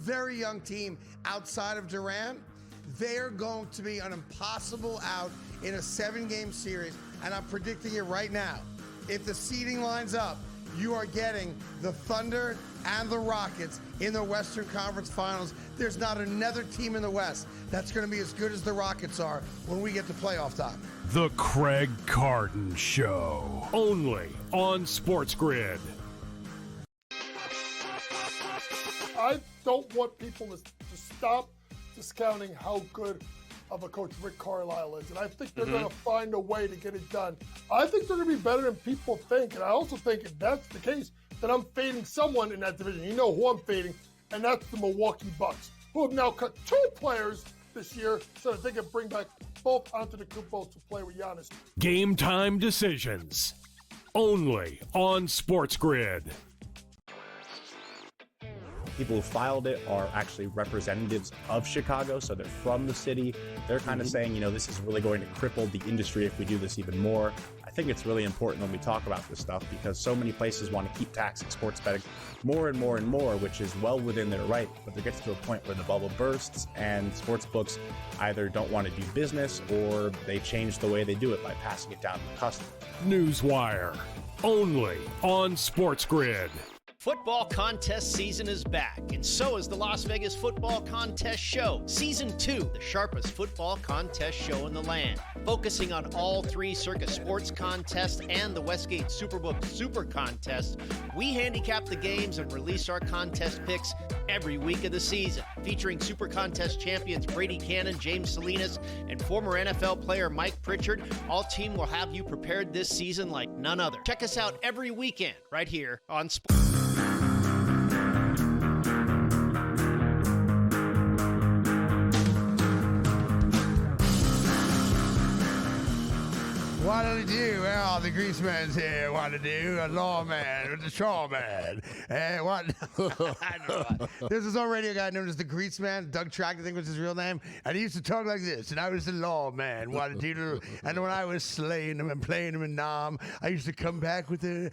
very young team outside of Durant. They're going to be an impossible out in a 7-game series, and I'm predicting it right now. If the seeding lines up, you are getting the Thunder and the Rockets in the Western Conference Finals. There's not another team in the West that's going to be as good as the Rockets are when we get to playoff time. The Craig Carton Show, only on SportsGrid. I don't want people to stop discounting how good of a coach Rick Carlisle is, and I think they're going to find a way to get it done. I think they're going to be better than people think, and I also think if that's the case, then I'm fading someone in that division. You know who I'm fading, and that's the Milwaukee Bucks, who have now cut 2 players this year so that they can bring back both Antetokounmpo to play with Giannis. Game time decisions, only on SportsGrid. People who filed it are actually representatives of Chicago, so they're from the city. They're kind of saying, you know, this is really going to cripple the industry if we do this even more. I think it's really important when we talk about this stuff because so many places want to keep taxing sports betting more and more and more, which is well within their right. But there gets to a point where the bubble bursts and sports books either don't want to do business or they change the way they do it by passing it down to the customer. Newswire, only on SportsGrid. Football contest season is back, and so is the Las Vegas Football Contest Show. Season 2, the sharpest football contest show in the land. Focusing on all 3 Circus Sports contests and the Westgate Superbook Super Contest, we handicap the games and release our contest picks every week of the season. Featuring Super Contest champions Brady Cannon, James Salinas, and former NFL player Mike Pritchard, all team will have you prepared this season like none other. Check us out every weekend right here on Sports. What do they do? Well, the greaseman's here. What to do? A lawman with the shawman. And what? I don't know. There's this old radio guy known as the Greaseman. Doug Track, I think was his real name. And he used to talk like this. And I was the lawman. What to do? And when I was slaying them and playing them in Nam, I used to come back with an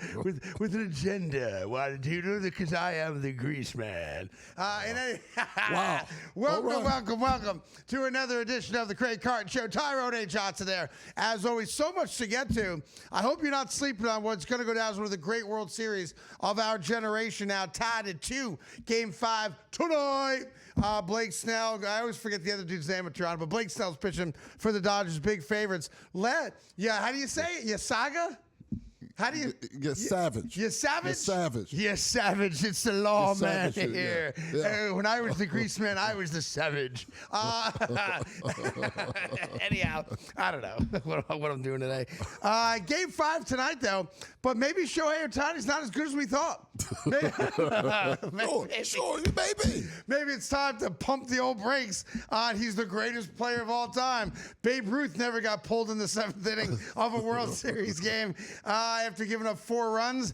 agenda. What to do? Because I am the Greaseman. Wow. Welcome to another edition of the Craig Carton Show. Tyrone A. Johnson there. As always, so much to get to. I hope you're not sleeping on what's going to go down as one of the great World Series of our generation, now tied at 2. Game 5 tonight. Blake Snell, I always forget the other dude's name at Toronto, but Blake Snell's pitching for the Dodgers, big favorites. How do you say it? Yasaga? How do you? You're savage. You're savage? You're savage. You're savage. It's the lawman here. Yeah. When I was the grease man, I was the savage. Anyhow, I don't know what I'm doing today. Game 5 tonight, though. But maybe Shohei Ohtani's not as good as we thought. Maybe. Maybe it's time to pump the old brakes on he's the greatest player of all time. Babe Ruth never got pulled in the 7th inning of a World Series game after giving up 4 runs.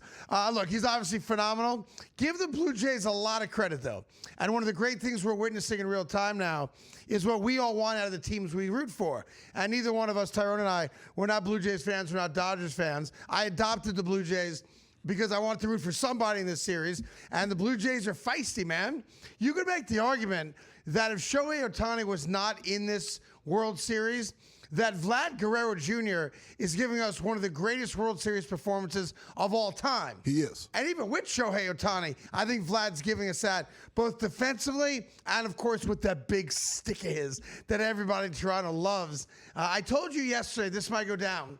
Look, he's obviously phenomenal. Give the Blue Jays a lot of credit, though. And one of the great things we're witnessing in real time now is what we all want out of the teams we root for. And neither one of us, Tyrone and I, we're not Blue Jays fans, we're not Dodgers fans. I adopted the Blue Jays because I wanted to root for somebody in this series. And the Blue Jays are feisty, man. You could make the argument that if Shohei Ohtani was not in this World Series, that Vlad Guerrero Jr. is giving us one of the greatest World Series performances of all time. He is. And even with Shohei Ohtani, I think Vlad's giving us that, both defensively and, of course, with that big stick of his that everybody in Toronto loves. I told you yesterday this might go down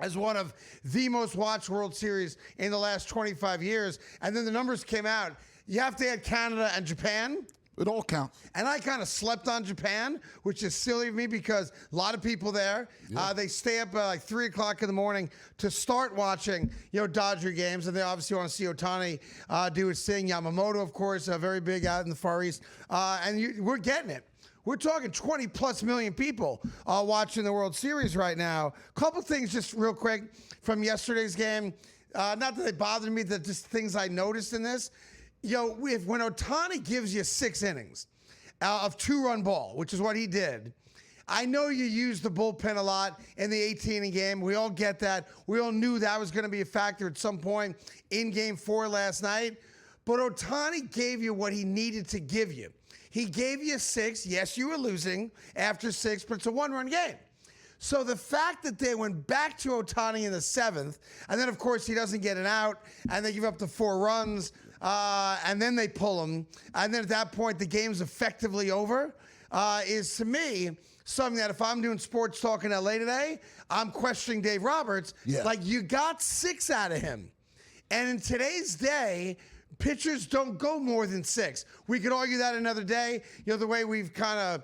as one of the most watched World Series in the last 25 years. And then the numbers came out. You have to add Canada and Japan. It all counts. And I kind of slept on Japan, which is silly of me because a lot of people there, they stay up like 3 o'clock in the morning to start watching, Dodger games. And they obviously want to see Ohtani do his thing. Yamamoto, of course, very big out in the Far East. We're getting it. We're talking 20-plus million people watching the World Series right now. Couple things just real quick from yesterday's game. Not that they bothered me, that just things I noticed in this. When Ohtani gives you 6 innings of 2-run ball, which is what he did, I know you use the bullpen a lot in the 18-inning game. We all get that. We all knew that was going to be a factor at some point in Game 4 last night. But Ohtani gave you what he needed to give you. He gave you 6. Yes, you were losing after 6, but it's a one-run game. So the fact that they went back to Ohtani in the 7th, and then, of course, he doesn't get an out, and they give up the 4 runs, and then they pull him, and then at that point the game's effectively over, is, to me, something that if I'm doing sports talk in L.A. today, I'm questioning Dave Roberts. Yeah. Like, you got 6 out of him. And in today's day, pitchers don't go more than 6. We could argue that another day, the way we've kind of,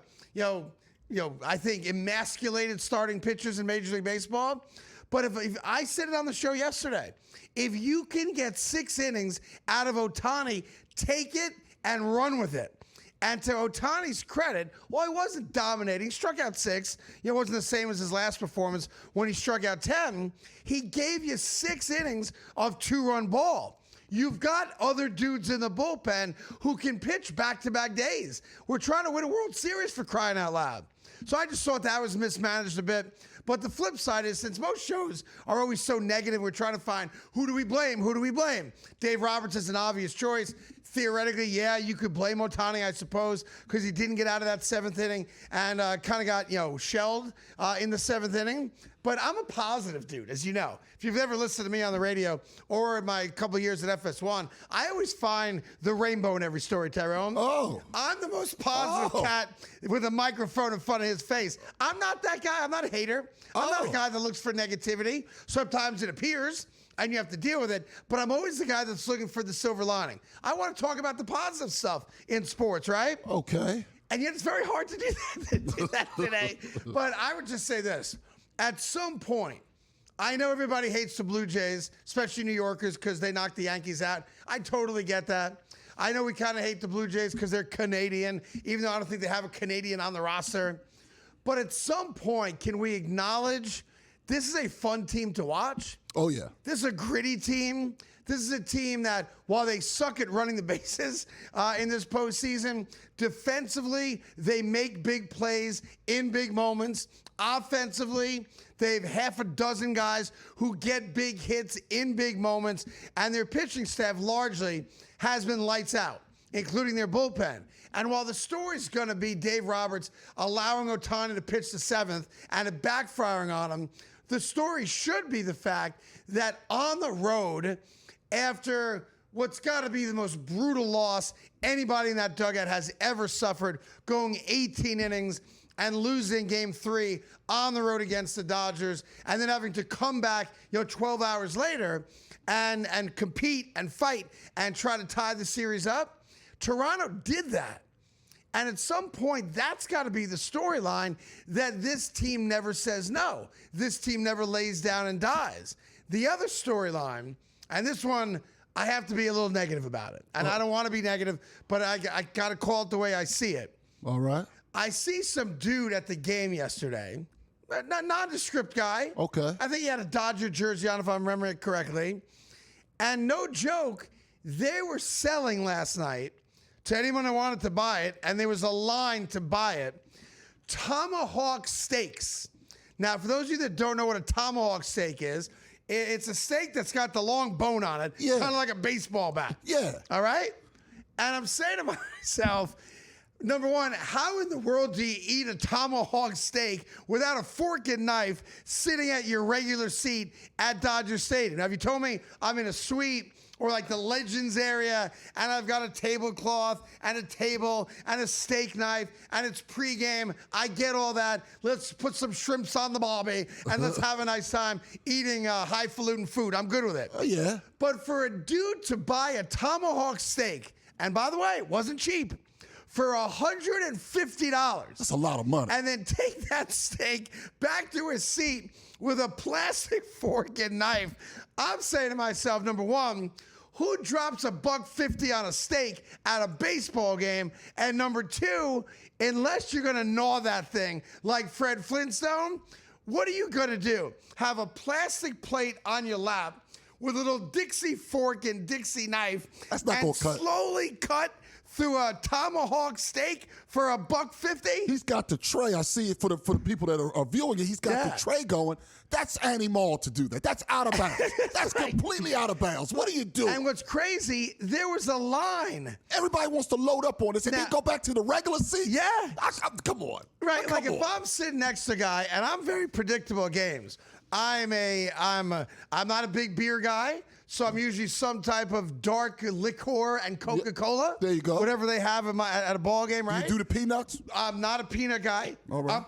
I think emasculated starting pitchers in Major League Baseball. But if I said it on the show yesterday, if you can get 6 innings out of Ohtani, take it and run with it. And to Ohtani's credit, while he wasn't dominating, he struck out 6. It wasn't the same as his last performance when he struck out 10. He gave you 6 innings of 2-run ball. You've got other dudes in the bullpen who can pitch back-to-back days. We're trying to win a World Series, for crying out loud. So I just thought that was mismanaged a bit. But the flip side is, since most shows are always so negative, we're trying to find who do we blame? Who do we blame? Dave Roberts is an obvious choice. Theoretically, yeah, you could blame Ohtani, I suppose, because he didn't get out of that 7th inning and kind of got, shelled in the 7th inning. But I'm a positive dude, as you know. If you've ever listened to me on the radio or in my couple of years at FS1, I always find the rainbow in every story, Tyrone. Oh. I'm the most positive cat with a microphone in front of his face. I'm not that guy. I'm not a hater. I'm not a guy that looks for negativity. Sometimes it appears, and you have to deal with it. But I'm always the guy that's looking for the silver lining. I want to talk about the positive stuff in sports, right? Okay. And yet it's very hard to do that today. But I would just say this. At some point, I know everybody hates the Blue Jays, especially New Yorkers, because they knocked the Yankees out. I totally get that. I know we kind of hate the Blue Jays because they're Canadian, even though I don't think they have a Canadian on the roster. But at some point, can we acknowledge this is a fun team to watch? Oh, yeah. This is a gritty team. This is a team that, while they suck at running the bases in this postseason, defensively, they make big plays in big moments. Offensively, they have half a dozen guys who get big hits in big moments, and their pitching staff largely has been lights out, including their bullpen. And while the story's going to be Dave Roberts allowing Ohtani to pitch the 7th and it backfiring on him, the story should be the fact that on the road, after what's got to be the most brutal loss anybody in that dugout has ever suffered, going 18 innings and losing Game 3 on the road against the Dodgers, and then having to come back, 12 hours later and compete and fight and try to tie the series up. Toronto did that. And at some point, that's got to be the storyline, that this team never says no. This team never lays down and dies. The other storyline, and this one, I have to be a little negative about it. And I don't want to be negative, but I got to call it the way I see it. All right. I see some dude at the game yesterday, nondescript guy. Okay. I think he had a Dodger jersey on, if I'm remembering it correctly. And no joke, they were selling last night to anyone who wanted to buy it, and there was a line to buy it, tomahawk steaks. Now, for those of you that don't know what a tomahawk steak is, it's a steak that's got the long bone on it, kind of like a baseball bat. Yeah. All right? And I'm saying to myself, number one, how in the world do you eat a tomahawk steak without a fork and knife sitting at your regular seat at Dodger Stadium? Now, if you told me I'm in a suite or like the Legends area, and I've got a tablecloth and a table and a steak knife, and it's pregame, I get all that. Let's put some shrimps on the barbie, and let's have a nice time eating highfalutin food. I'm good with it. Oh, yeah. But for a dude to buy a tomahawk steak, and by the way, it wasn't cheap, for $150. That's a lot of money. And then take that steak back to his seat with a plastic fork and knife. I'm saying to myself, number one, who drops $150 on a steak at a baseball game? And number two, unless you're gonna gnaw that thing like Fred Flintstone, what are you gonna do? Have a plastic plate on your lap with a little Dixie fork and Dixie knife. That's not and gonna cut. slowly cut through a tomahawk steak for $1.50. He's got the tray. I see it for the people that are viewing it. He's got the tray going. That's animal to do that. That's out of bounds. That's completely out of bounds. What do you do? And what's crazy, there was a line. Everybody wants to load up on this and then go back to the regular seat. Yeah. Come on. Right, Come like on. if I'm sitting next to a guy, and I'm very predictable at games. I'm not a big beer guy, so I'm usually some type of dark liqueur and Coca-Cola. There you go. Whatever they have at a ball game, right? You do the peanuts? I'm not a peanut guy. All right.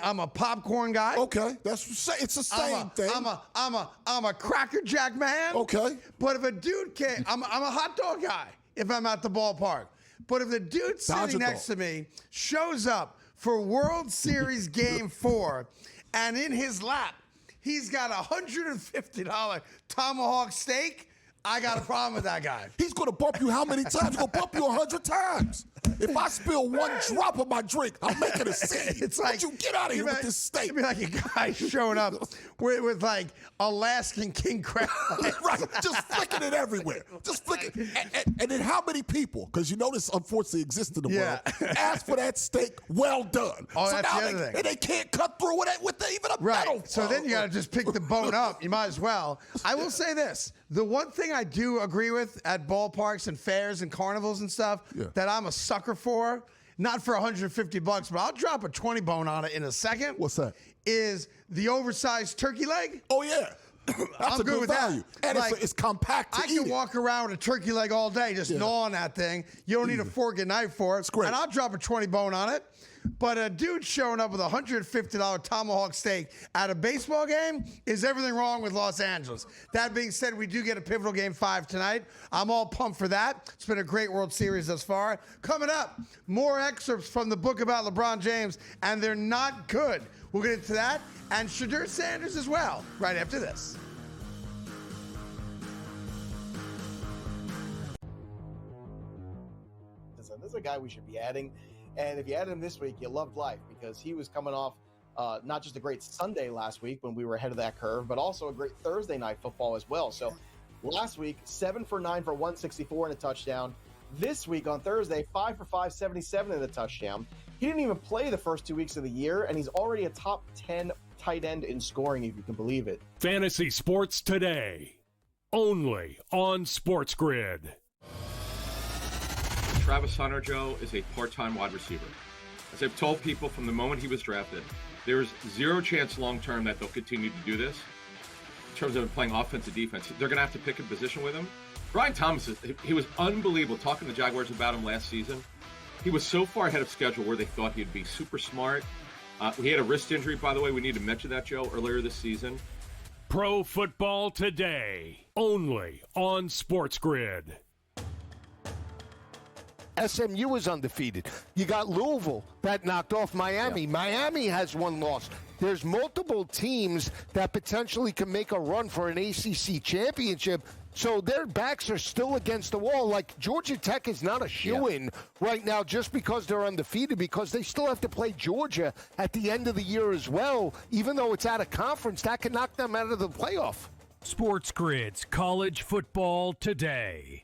I'm a popcorn guy. Okay, it's the same thing. I'm a Cracker Jack man. Okay. But if a dude can't, I'm a hot dog guy if I'm at the ballpark. But if the dude sitting next to me shows up for World Series Game 4, and in his lap, he's got a $150 tomahawk steak, I got a problem with that guy. He's going to bump you how many times? He's going to bump you 100 times. If I spill one drop of my drink, I'm making a scene. It's like, you get out of here with this steak. It'd be like a guy showing up with like Alaskan king crab. Right, just flicking it everywhere. Just flicking. And then how many people, because you know this unfortunately exists in the world, ask for that steak well done. Oh, so that's now the other thing. And they can't cut through with even a metal. So then you got to just pick the bone up. You might as well. I will say this. The one thing I do agree with at ballparks and fairs and carnivals and stuff that I'm a sucker for, not for $150, but I'll drop a 20 bone on it in a second. What's that? Is the oversized turkey leg. Oh, yeah. That's I'm a good with value. that. And it's compact to I can walk around with a turkey leg all day, just gnaw on that thing. You don't need a fork and knife for it. It's great. And I'll drop a 20 bone on it. But a dude showing up with a $150 tomahawk steak at a baseball game is everything wrong with Los Angeles. That being said, we do get a pivotal Game 5 tonight. I'm all pumped for that. It's been a great World Series thus far. Coming up, more excerpts from the book about LeBron James, and they're not good. We'll get into that, and Shadur Sanders as well, right after this. This is a guy we should be adding. And if you added him this week, you loved life because he was coming off not just a great Sunday last week when we were ahead of that curve, but also a great Thursday night football as well. So last week, 7 for 9 for 164 and a touchdown. This week on Thursday, 5 for 5, 77 and a touchdown. He didn't even play the first 2 weeks of the year, and he's already a top 10 tight end in scoring, if you can believe it. Fantasy Sports Today, only on SportsGrid. Travis Hunter, Joe, is a part-time wide receiver. As I've told people from the moment he was drafted, there's zero chance long-term that they'll continue to do this in terms of playing offense and defense. They're going to have to pick a position with him. Brian Thomas, he was unbelievable. Talking to the Jaguars about him last season, he was so far ahead of schedule where they thought he'd be super smart. He had a wrist injury, by the way. We need to mention that, Joe, earlier this season. Pro Football Today, only on SportsGrid. SMU is undefeated. You got Louisville that knocked off Miami. Yeah. Miami has one loss. There's multiple teams that potentially can make a run for an ACC championship. So their backs are still against the wall. Like Georgia Tech is not a shoo-in right now just because they're undefeated, because they still have to play Georgia at the end of the year as well. Even though it's out of conference, that can knock them out of the playoff. SportsGrid's College Football Today.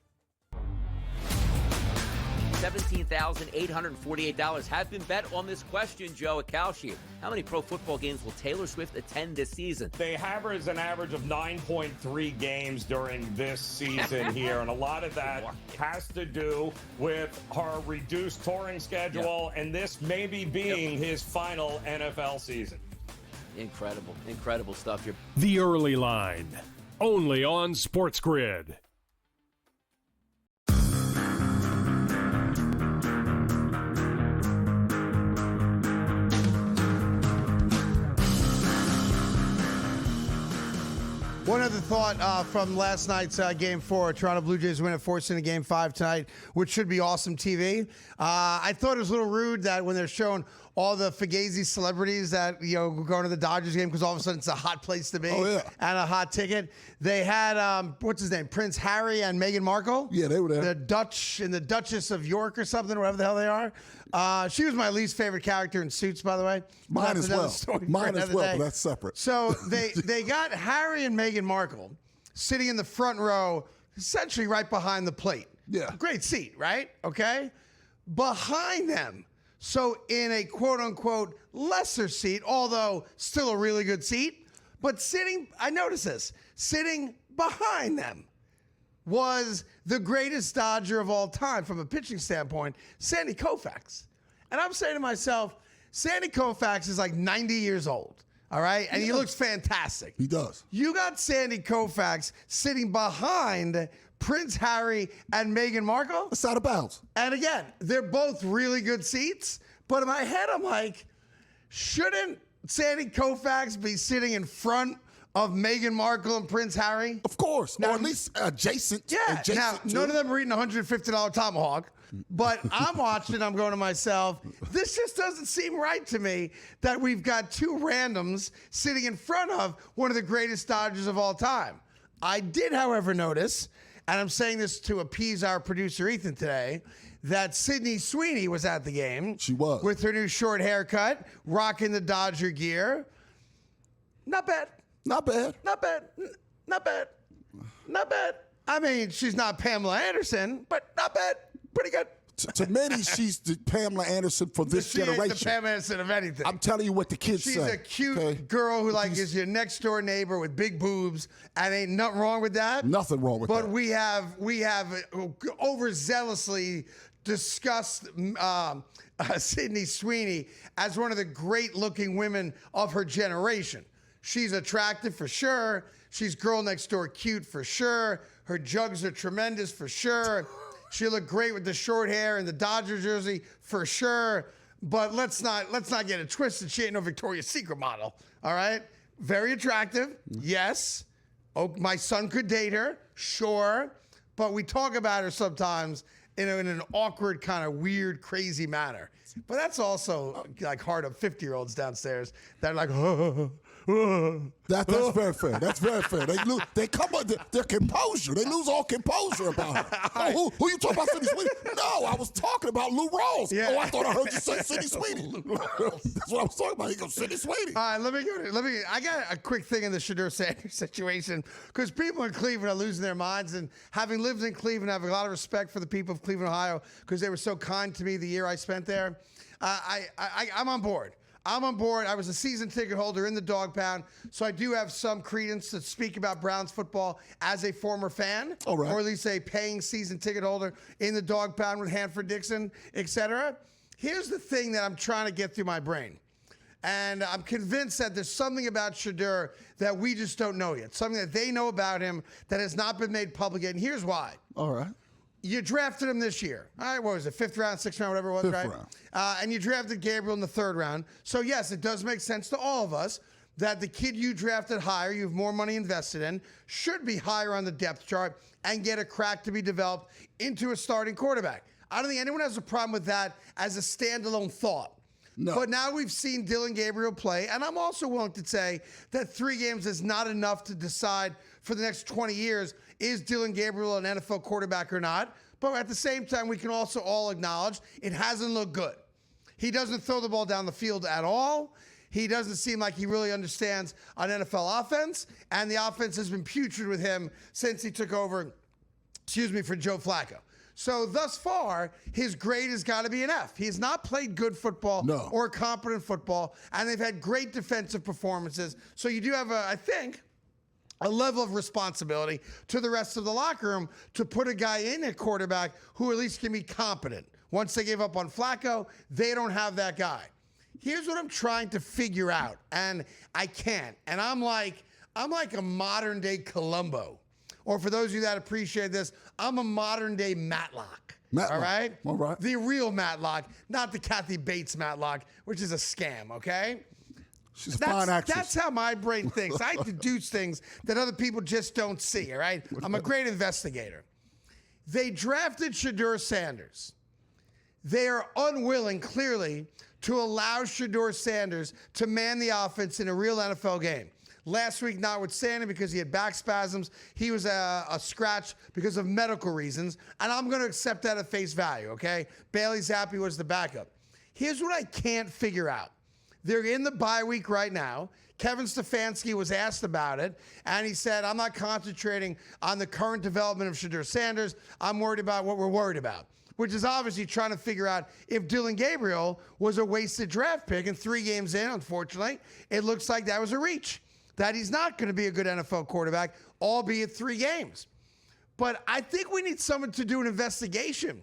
$17,848 have been bet on this question, Joe Acalci. How many pro football games will Taylor Swift attend this season? They average an average of 9.3 games during this season here, and a lot of that has to do with her reduced touring schedule, and this maybe being his final NFL season. Incredible stuff here. The Early Line, only on SportsGrid. One other thought from last night's Game 4. Toronto Blue Jays win it, forcing a Game 5 tonight, which should be awesome TV. I thought it was a little rude that when they're showing all the Fugazi celebrities that, you know, going to the Dodgers game because all of a sudden it's a hot place to be and a hot ticket. They had, what's his name, Prince Harry and Meghan Markle. Yeah, they were there. The Dutch and the Duchess of York or something, whatever the hell they are. She was my least favorite character in Suits, by the way. Mine as well. Mine as well, but that's separate. So they got Harry and Meghan Markle sitting in the front row, essentially right behind the plate. Yeah. Great seat, right? Okay. Behind them, so in a quote-unquote lesser seat, although still a really good seat, but I noticed this, sitting behind them was the greatest Dodger of all time from a pitching standpoint, Sandy Koufax. And I'm saying to myself, Sandy Koufax is like 90 years old, all right? And he looks fantastic. He does. You got Sandy Koufax sitting behind Prince Harry and Meghan Markle. That's out of bounds. And again, they're both really good seats. But in my head, I'm like, shouldn't Sandy Koufax be sitting in front of Meghan Markle and Prince Harry? Of course. Now, or at least adjacent. Yeah. Adjacent Now, none of them are eating $150 tomahawk. But I'm watching, I'm going to myself, this just doesn't seem right to me that we've got two randoms sitting in front of one of the greatest Dodgers of all time. I did, however, notice, and I'm saying this to appease our producer Ethan today, that Sydney Sweeney was at the game. She was. With her new short haircut, rocking the Dodger gear. Not bad. Not bad. Not bad. Not bad. Not bad. I mean, she's not Pamela Anderson, but not bad. Pretty good. To many, she's the Pamela Anderson for this generation. She's the Pamela Anderson of anything. I'm telling you what the kids say. She's a cute girl who is your next door neighbor with big boobs, and ain't nothing wrong with that. Nothing wrong with that. But we have overzealously discussed Sydney Sweeney as one of the great-looking women of her generation. She's attractive for sure. She's girl next door cute for sure. Her jugs are tremendous for sure. She looked great with the short hair and the Dodger jersey for sure. But let's not get it twisted. She ain't no Victoria's Secret model. All right? Very attractive. Yes. Oh, my son could date her. Sure. But we talk about her sometimes in an awkward, kind of weird, crazy manner. But that's also like hard of 50-year-olds downstairs that are like, That's very fair. That's very fair. They come up, their composure. They lose all composure about it. Oh, who you talking about, Sydney Sweeney? No, I was talking about Lou Rawls. Yeah. Oh, I thought I heard you say Sydney Sweeney. That's what I was talking about. He goes, Sydney Sweeney. All right, I got a quick thing in the Shedeur Sanders situation, because people in Cleveland are losing their minds, and having lived in Cleveland, I have a lot of respect for the people of Cleveland, Ohio, because they were so kind to me the year I spent there. I'm on board. I'm on board. I was a season ticket holder in the dog pound, so I do have some credence to speak about Browns football as a former fan, all right, or at least a paying season ticket holder in the dog pound with Hanford Dixon, etc. Here's the thing that I'm trying to get through my brain, and I'm convinced that there's something about Shedeur that we just don't know yet, something that they know about him that has not been made public yet, and here's why. All right. You drafted him this year. All right, what was it, 5th round, 6th round, whatever it was, Fifth right? round. And you drafted Gabriel in the 3rd round. So, yes, it does make sense to all of us that the kid you drafted higher, you have more money invested in, should be higher on the depth chart and get a crack to be developed into a starting quarterback. I don't think anyone has a problem with that as a standalone thought. No. But now we've seen Dylan Gabriel play, and I'm also willing to say that 3 games is not enough to decide for the next 20 years, is Dylan Gabriel an NFL quarterback or not? But at the same time, we can also all acknowledge it hasn't looked good. He doesn't throw the ball down the field at all. He doesn't seem like he really understands an NFL offense, and the offense has been putrid with him since he took over, for Joe Flacco. So thus far, his grade has got to be an F. He has not played good football or competent football, and they've had great defensive performances. So you do have, I think, a level of responsibility to the rest of the locker room to put a guy in at quarterback who at least can be competent. Once they gave up on Flacco, they don't have that guy. Here's what I'm trying to figure out, and I can't. And I'm like a modern-day Columbo. Or for those of you that appreciate this, I'm a modern-day Matlock. All right? All right. The real Matlock, not the Kathy Bates Matlock, which is a scam, okay? She's a fine actress. That's how my brain thinks. I deduce things that other people just don't see, all right? I'm a great investigator. They drafted Shedeur Sanders. They are unwilling, clearly, to allow Shedeur Sanders to man the offense in a real NFL game. Last week, notwithstanding, because he had back spasms, he was a scratch because of medical reasons, and I'm going to accept that at face value, okay? Bailey Zappi was the backup. Here's what I can't figure out. They're in the bye week right now. Kevin Stefanski was asked about it, and he said, I'm not concentrating on the current development of Shedeur Sanders. I'm worried about what we're worried about, which is obviously trying to figure out if Dylan Gabriel was a wasted draft pick. And 3 games in, unfortunately, it looks like that was a reach, that he's not going to be a good NFL quarterback, albeit 3 games. But I think we need someone to do an investigation,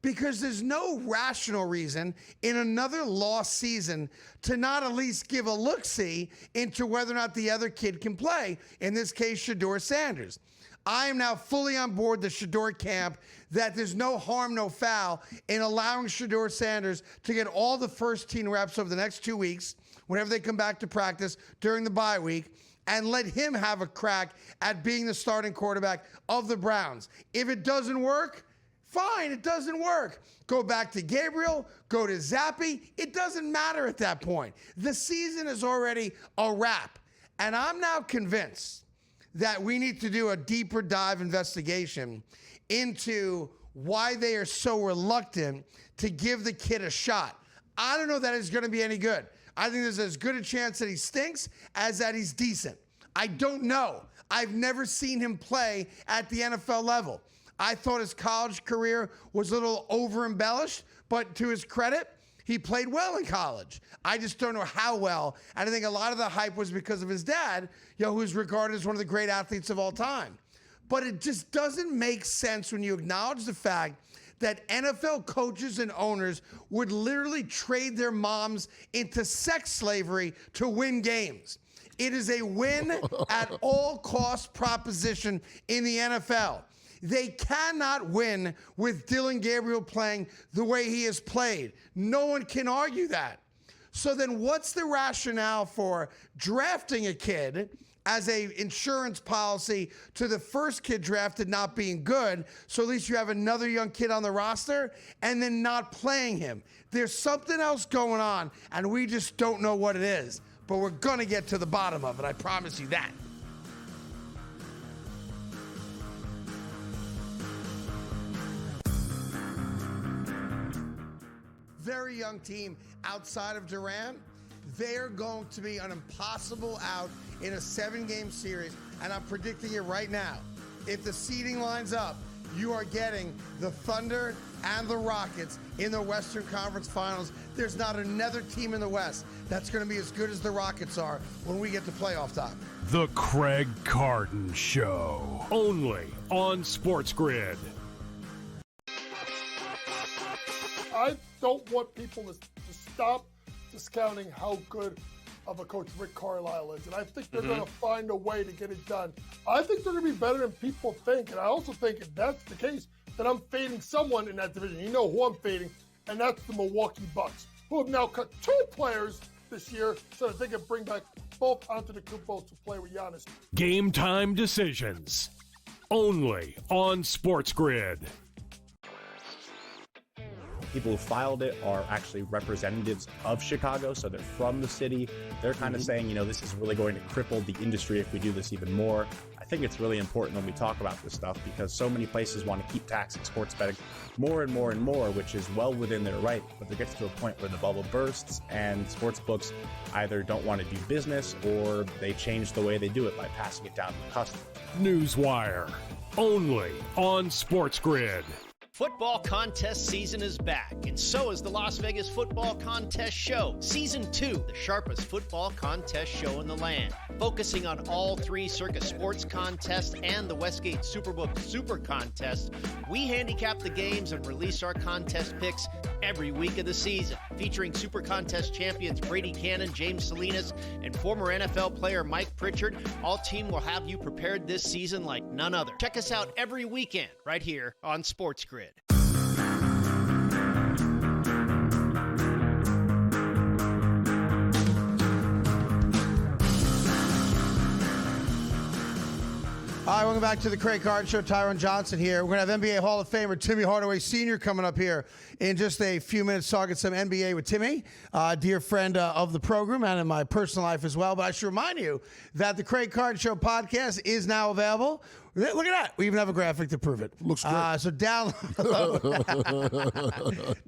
because there's no rational reason in another lost season to not at least give a look-see into whether or not the other kid can play, in this case, Shedeur Sanders. I am now fully on board the Shedeur camp that there's no harm, no foul in allowing Shedeur Sanders to get all the first-team reps over the next 2 weeks, whenever they come back to practice during the bye week, and let him have a crack at being the starting quarterback of the Browns. If it doesn't work, fine, it doesn't work. Go back to Gabriel, go to Zappe. It doesn't matter at that point. The season is already a wrap. And I'm now convinced that we need to do a deeper dive investigation into why they are so reluctant to give the kid a shot. I don't know that it's going to be any good. I think there's as good a chance that he stinks as that he's decent. I don't know. I've never seen him play at the NFL level. I thought his college career was a little over-embellished, but to his credit, he played well in college. I just don't know how well. And I think a lot of the hype was because of his dad, who's regarded as one of the great athletes of all time. But it just doesn't make sense when you acknowledge the fact that NFL coaches and owners would literally trade their moms into sex slavery to win games. It is a win at all costs proposition in the NFL. They cannot win with Dylan Gabriel playing the way he has played. No one can argue that. So then what's the rationale for drafting a kid as a insurance policy to the first kid drafted not being good, so at least you have another young kid on the roster, and then not playing him? There's something else going on, and we just don't know what it is. But we're going to get to the bottom of it, I promise you that. Very young team outside of Durant. They're going to be an impossible out in a 7-game series, and I'm predicting it right now. If the seeding lines up, you are getting the Thunder and the Rockets in the Western Conference Finals. There's not another team in the West that's going to be as good as the Rockets are when we get to playoff time. The Craig Carton Show, only on SportsGrid. I don't want people to stop discounting how good of a coach Rick Carlisle is. And I think they're going to find a way to get it done. I think they're going to be better than people think. And I also think if that's the case, then I'm fading someone in that division. You know who I'm fading, and that's the Milwaukee Bucks, who have now cut 2 players this year so that they can bring back both Antetokounmpo to play with Giannis. Game time decisions, only on SportsGrid. People who filed it are actually representatives of Chicago, so they're from the city. They're kind of saying, this is really going to cripple the industry if we do this even more. I think it's really important when we talk about this stuff because so many places want to keep taxing sports betting more and more and more, which is well within their right. But there gets to a point where the bubble bursts and sports books either don't want to do business or they change the way they do it by passing it down to the customer. Newswire, only on SportsGrid. Football contest season is back, and so is the Las Vegas Football Contest Show. Season 2, the sharpest football contest show in the land. Focusing on all 3 Circus Sports contests and the Westgate Superbook Super Contest, we handicap the games and release our contest picks every week of the season. Featuring Super Contest champions Brady Cannon, James Salinas, and former NFL player Mike Pritchard, all team will have you prepared this season like none other. Check us out every weekend right here on SportsGrid. All right, welcome back to the Craig Carton Show. Tyron Johnson here. We're going to have NBA Hall of Famer Tim Hardaway Sr. coming up here in just a few minutes talking some NBA with Timmy, dear friend of the program and in my personal life as well. But I should remind you that the Craig Carton Show podcast is now available Look at that. We even have a graphic to prove it. Looks great. So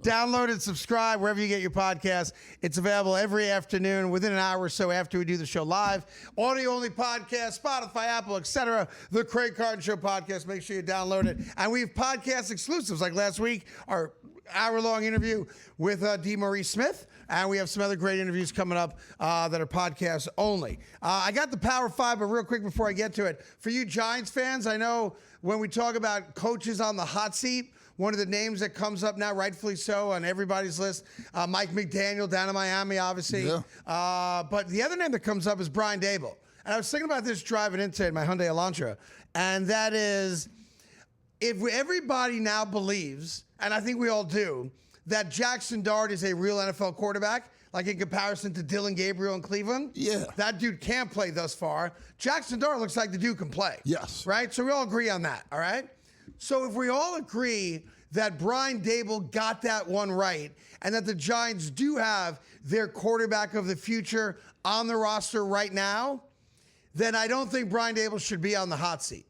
download and subscribe wherever you get your podcast. It's available every afternoon within an hour or so after we do the show live. Audio-only podcast, Spotify, Apple, etc. The Craig Carton Show podcast. Make sure you download it. And we have podcast exclusives like last week, our hour-long interview with DeMaurice Smith. And we have some other great interviews coming up that are podcast only. I got the Power 5, but real quick before I get to it, for you Giants fans, I know when we talk about coaches on the hot seat, one of the names that comes up now, rightfully so, on everybody's list, Mike McDaniel down in Miami, obviously. Yeah. But the other name that comes up is Brian Daboll. And I was thinking about this driving into my Hyundai Elantra, and that is, if everybody now believes, and I think we all do, that Jackson Dart is a real NFL quarterback, like in comparison to Dylan Gabriel in Cleveland. Yeah. That dude can't play thus far. Jackson Dart looks like the dude can play. Yes. Right? So we all agree on that, all right? So if we all agree that Brian Daboll got that one right and that the Giants do have their quarterback of the future on the roster right now, then I don't think Brian Daboll should be on the hot seat.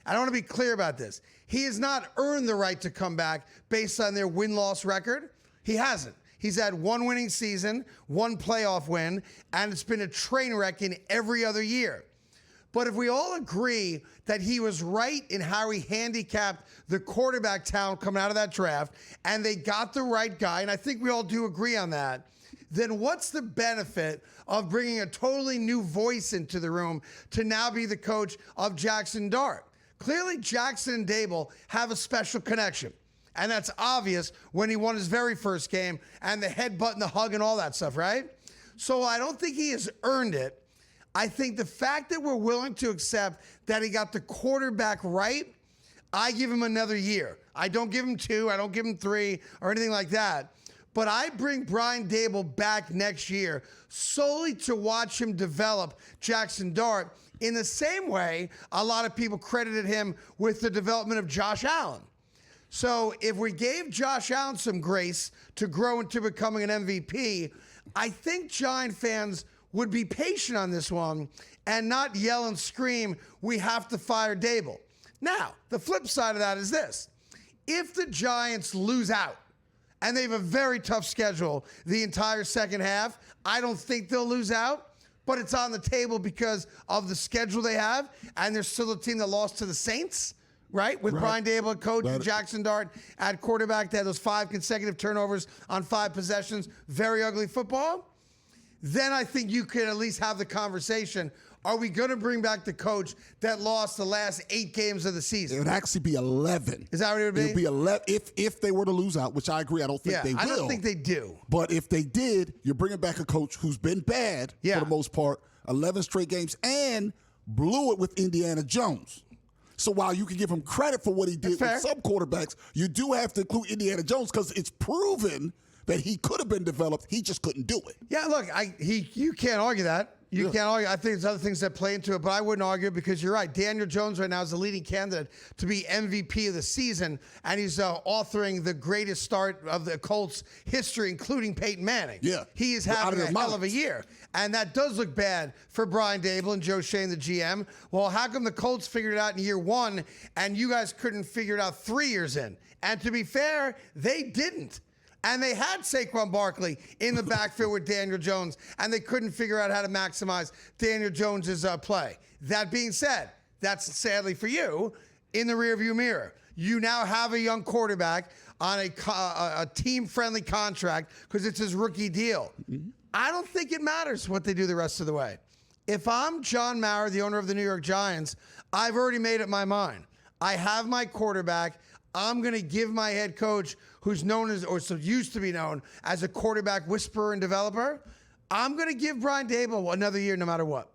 I want to be clear about this. He has not earned the right to come back based on their win-loss record. He hasn't. He's had one winning season, one playoff win, and it's been a train wreck in every other year. But if we all agree that he was right in how he handicapped the quarterback talent coming out of that draft, and they got the right guy, and I think we all do agree on that, then what's the benefit of bringing a totally new voice into the room to now be the coach of Jackson Dart? Clearly, Jackson and Daboll have a special connection, and that's obvious when he won his very first game and the headbutt and the hug and all that stuff, right? So I don't think he has earned it. I think the fact that we're willing to accept that he got the quarterback right, I give him another year. I don't give him 2, I don't give him 3 or anything like that. But I bring Brian Daboll back next year solely to watch him develop Jackson Dart in the same way a lot of people credited him with the development of Josh Allen. So if we gave Josh Allen some grace to grow into becoming an MVP, I think Giant fans would be patient on this one and not yell and scream, we have to fire Daboll. Now, the flip side of that is this. If the Giants lose out, and they have a very tough schedule the entire second half, I don't think they'll lose out, but it's on the table because of the schedule they have, and they're still a team that lost to the Saints, right? With Brian Daboll, coach, and Jackson Dart at quarterback. They had those 5 consecutive turnovers on 5 possessions. Very ugly football. Then I think you could at least have the conversation. Are we going to bring back the coach that lost the last 8 games of the season? It would actually be 11. Is that what it would be? It would be 11 if they were to lose out, which I agree. I don't think they will. I don't think they do. But if they did, you're bringing back a coach who's been bad for the most part, 11 straight games, and blew it with Indiana Jones. So while you can give him credit for what he did with some quarterbacks, you do have to include Indiana Jones because it's proven that he could have been developed. He just couldn't do it. Yeah, look, you can't argue that. You can't argue. I think there's other things that play into it, but I wouldn't argue it because you're right. Daniel Jones right now is the leading candidate to be MVP of the season, and he's authoring the greatest start of the Colts history, including Peyton Manning. Yeah. He is having a hell of a year, and that does look bad for Brian Daboll and Joe Shane, the GM. Well, how come the Colts figured it out in year 1, and you guys couldn't figure it out 3 years in? And to be fair, they didn't. And they had Saquon Barkley in the backfield with Daniel Jones, and they couldn't figure out how to maximize Daniel Jones's play. That being said, that's sadly for you in the rearview mirror. You now have a young quarterback on a team-friendly contract because it's his rookie deal. I don't think it matters what they do the rest of the way. If I'm John Maurer, the owner of the New York Giants, I've already made up my mind. I have my quarterback. I'm going to give my head coach, who's known as, or so used to be known as a quarterback whisperer and developer, I'm going to give Brian Daboll another year no matter what.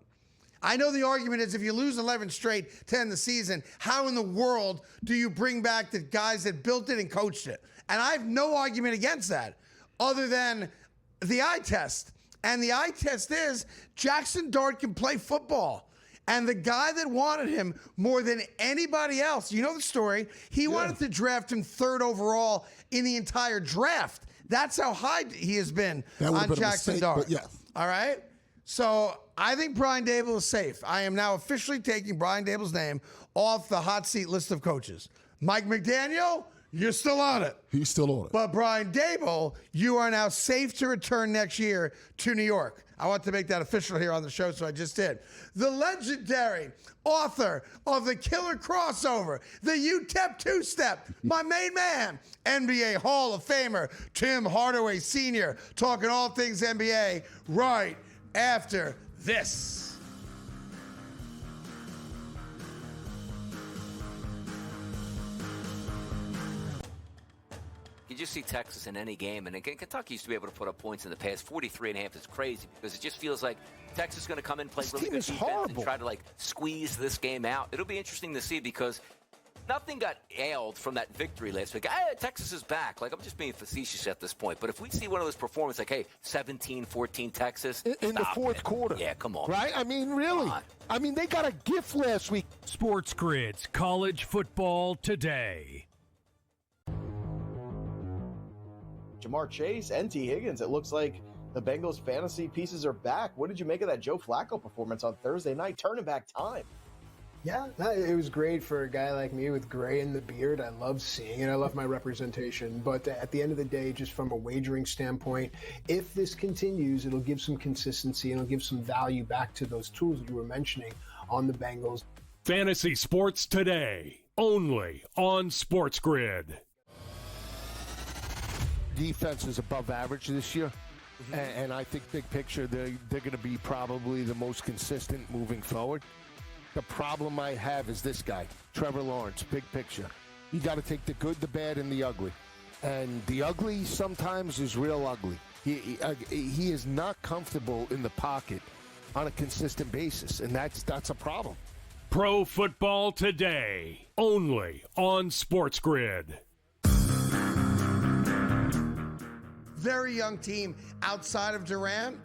I know the argument is if you lose 11 straight to end the season, how in the world do you bring back the guys that built it and coached it? And I have no argument against that other than the eye test. And the eye test is Jackson Dart can play football. And the guy that wanted him more than anybody else, you know the story, he wanted to draft him 3rd overall in the entire draft. That's how high he has been on Jackson Dart. All right? So I think Brian Dable is safe. I am now officially taking Brian Dable's name off the hot seat list of coaches. Mike McDaniel, you're still on it. He's still on it. But Brian Dable, you are now safe to return next year to New York. I want to make that official here on the show, so I just did. The legendary author of the killer crossover, the UTEP two-step, my main man, NBA Hall of Famer, Tim Hardaway Sr., talking all things NBA right after this. You just see Texas in any game, and again, Kentucky used to be able to put up points in the past. 43.5 is crazy because it just feels like Texas is going to come in, play really good defense, and try to squeeze this game out. It'll be interesting to see because nothing got ailed from that victory last week. Texas is back. I'm just being facetious at this point. But if we see one of those performances, 17-14 Texas. In the fourth quarter. Yeah, come on. Right? I mean, really. I mean, they got a gift last week. SportsGrid's College Football Today. Jamar Chase and T. Higgins. It looks like the Bengals fantasy pieces are back. What did you make of that Joe Flacco performance on Thursday night? Turning back time. Yeah, it was great for a guy like me with gray in the beard. I love seeing it. I love my representation. But at the end of the day, just from a wagering standpoint, if this continues, it'll give some consistency and it'll give some value back to those tools that you were mentioning on the Bengals. Fantasy Sports Today, only on SportsGrid. Defense is above average this year, and I think big picture they're going to be probably the most consistent moving forward. The problem I have is this guy, Trevor Lawrence, big picture. You got to take the good, the bad, and the ugly. And the ugly sometimes is real ugly. He is not comfortable in the pocket on a consistent basis, and that's a problem. Pro Football Today, only on SportsGrid. Very young team outside of Durant.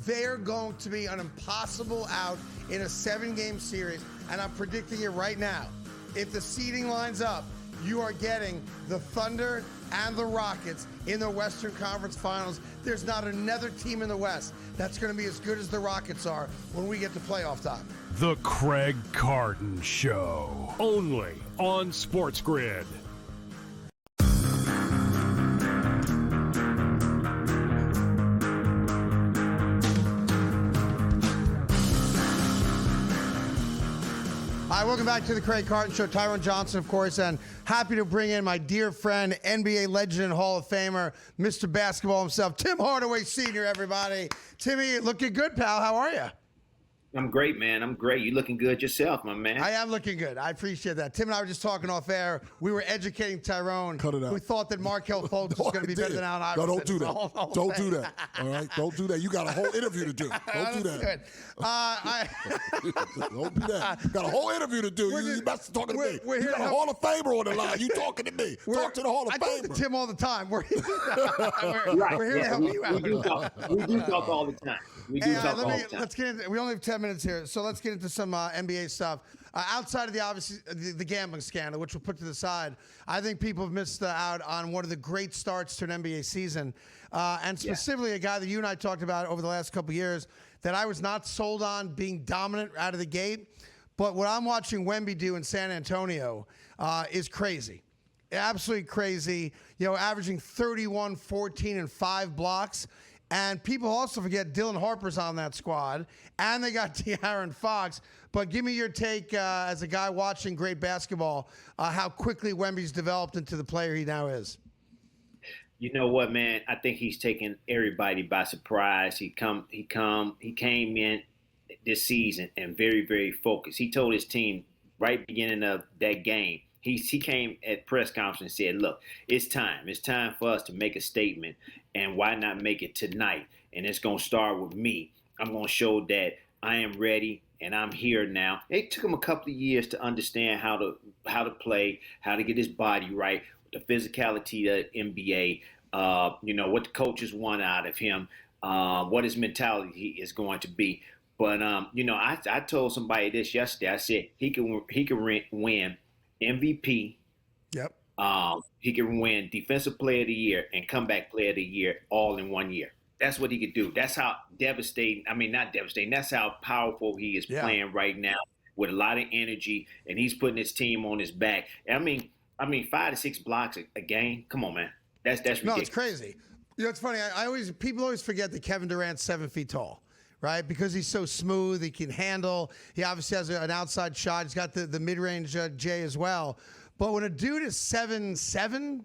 They're going to be an impossible out in a 7-game series, and I'm predicting it right now. If the seeding lines up, you are getting the Thunder and the Rockets in the Western Conference Finals. There's not another team in the West that's going to be as good as the Rockets are when we get to playoff time. The Craig Carton Show, only on SportsGrid. Hi, welcome back to the Craig Carton Show. Tyrone Johnson, of course, and happy to bring in my dear friend, NBA legend and Hall of Famer, Mr. Basketball himself, Tim Hardaway Sr., everybody. Timmy, looking good, pal. How are you? I'm great, man. I'm great. You looking good yourself, my man. I am looking good. I appreciate that. Tim and I were just talking off air. We were educating Tyrone, who thought that Markelle Fultz was going to be better than Allen Iverson. No, don't do that. Don't do that. All right? Don't do that. You got a whole interview to do. Don't do that. Good. Don't do that. You got a whole interview to do. You must talking to me. You got a Hall of Famer on the line. You talking to me. Talk to the Hall of Famer. I talk to Tim all the time. We're here to help you out. We do talk all the time. We do talk all the time. Let's get into, we only have 10 minutes here, so let's get into some NBA stuff. Outside of the gambling scandal, which we'll put to the side, I think people have missed out on one of the great starts to an NBA season, and specifically a guy that you and I talked about over the last couple of years that I was not sold on being dominant out of the gate. But what I'm watching Wemby do in San Antonio is crazy. Absolutely crazy. Averaging 31, 14, and 5 blocks. And people also forget Dylan Harper's on that squad, and they got De'Aaron Fox. But give me your take as a guy watching great basketball, how quickly Wemby's developed into the player he now is. You know what, man? I think he's taken everybody by surprise. He came in this season and very, very focused. He told his team right beginning of that game. He came at press conference and said, look, it's time. It's time for us to make a statement, and why not make it tonight? And it's going to start with me. I'm going to show that I am ready and I'm here now. It took him a couple of years to understand how to play, how to get his body right, the physicality of the NBA, what the coaches want out of him, what his mentality is going to be. But, I told somebody this yesterday. I said he can win MVP. Yep. He can win Defensive Player of the Year and Comeback Player of the Year all in 1 year. That's what he could do. That's how devastating. I mean, not devastating. That's how powerful he is playing right now with a lot of energy, and he's putting his team on his back. I mean, 5 to 6 blocks a game. Come on, man. That's ridiculous. No, it's crazy. You know, it's funny. People always forget that Kevin Durant's 7 feet tall, right? Because he's so smooth, he can handle. He obviously has an outside shot. He's got the mid-range J as well. But when a dude is 7'7",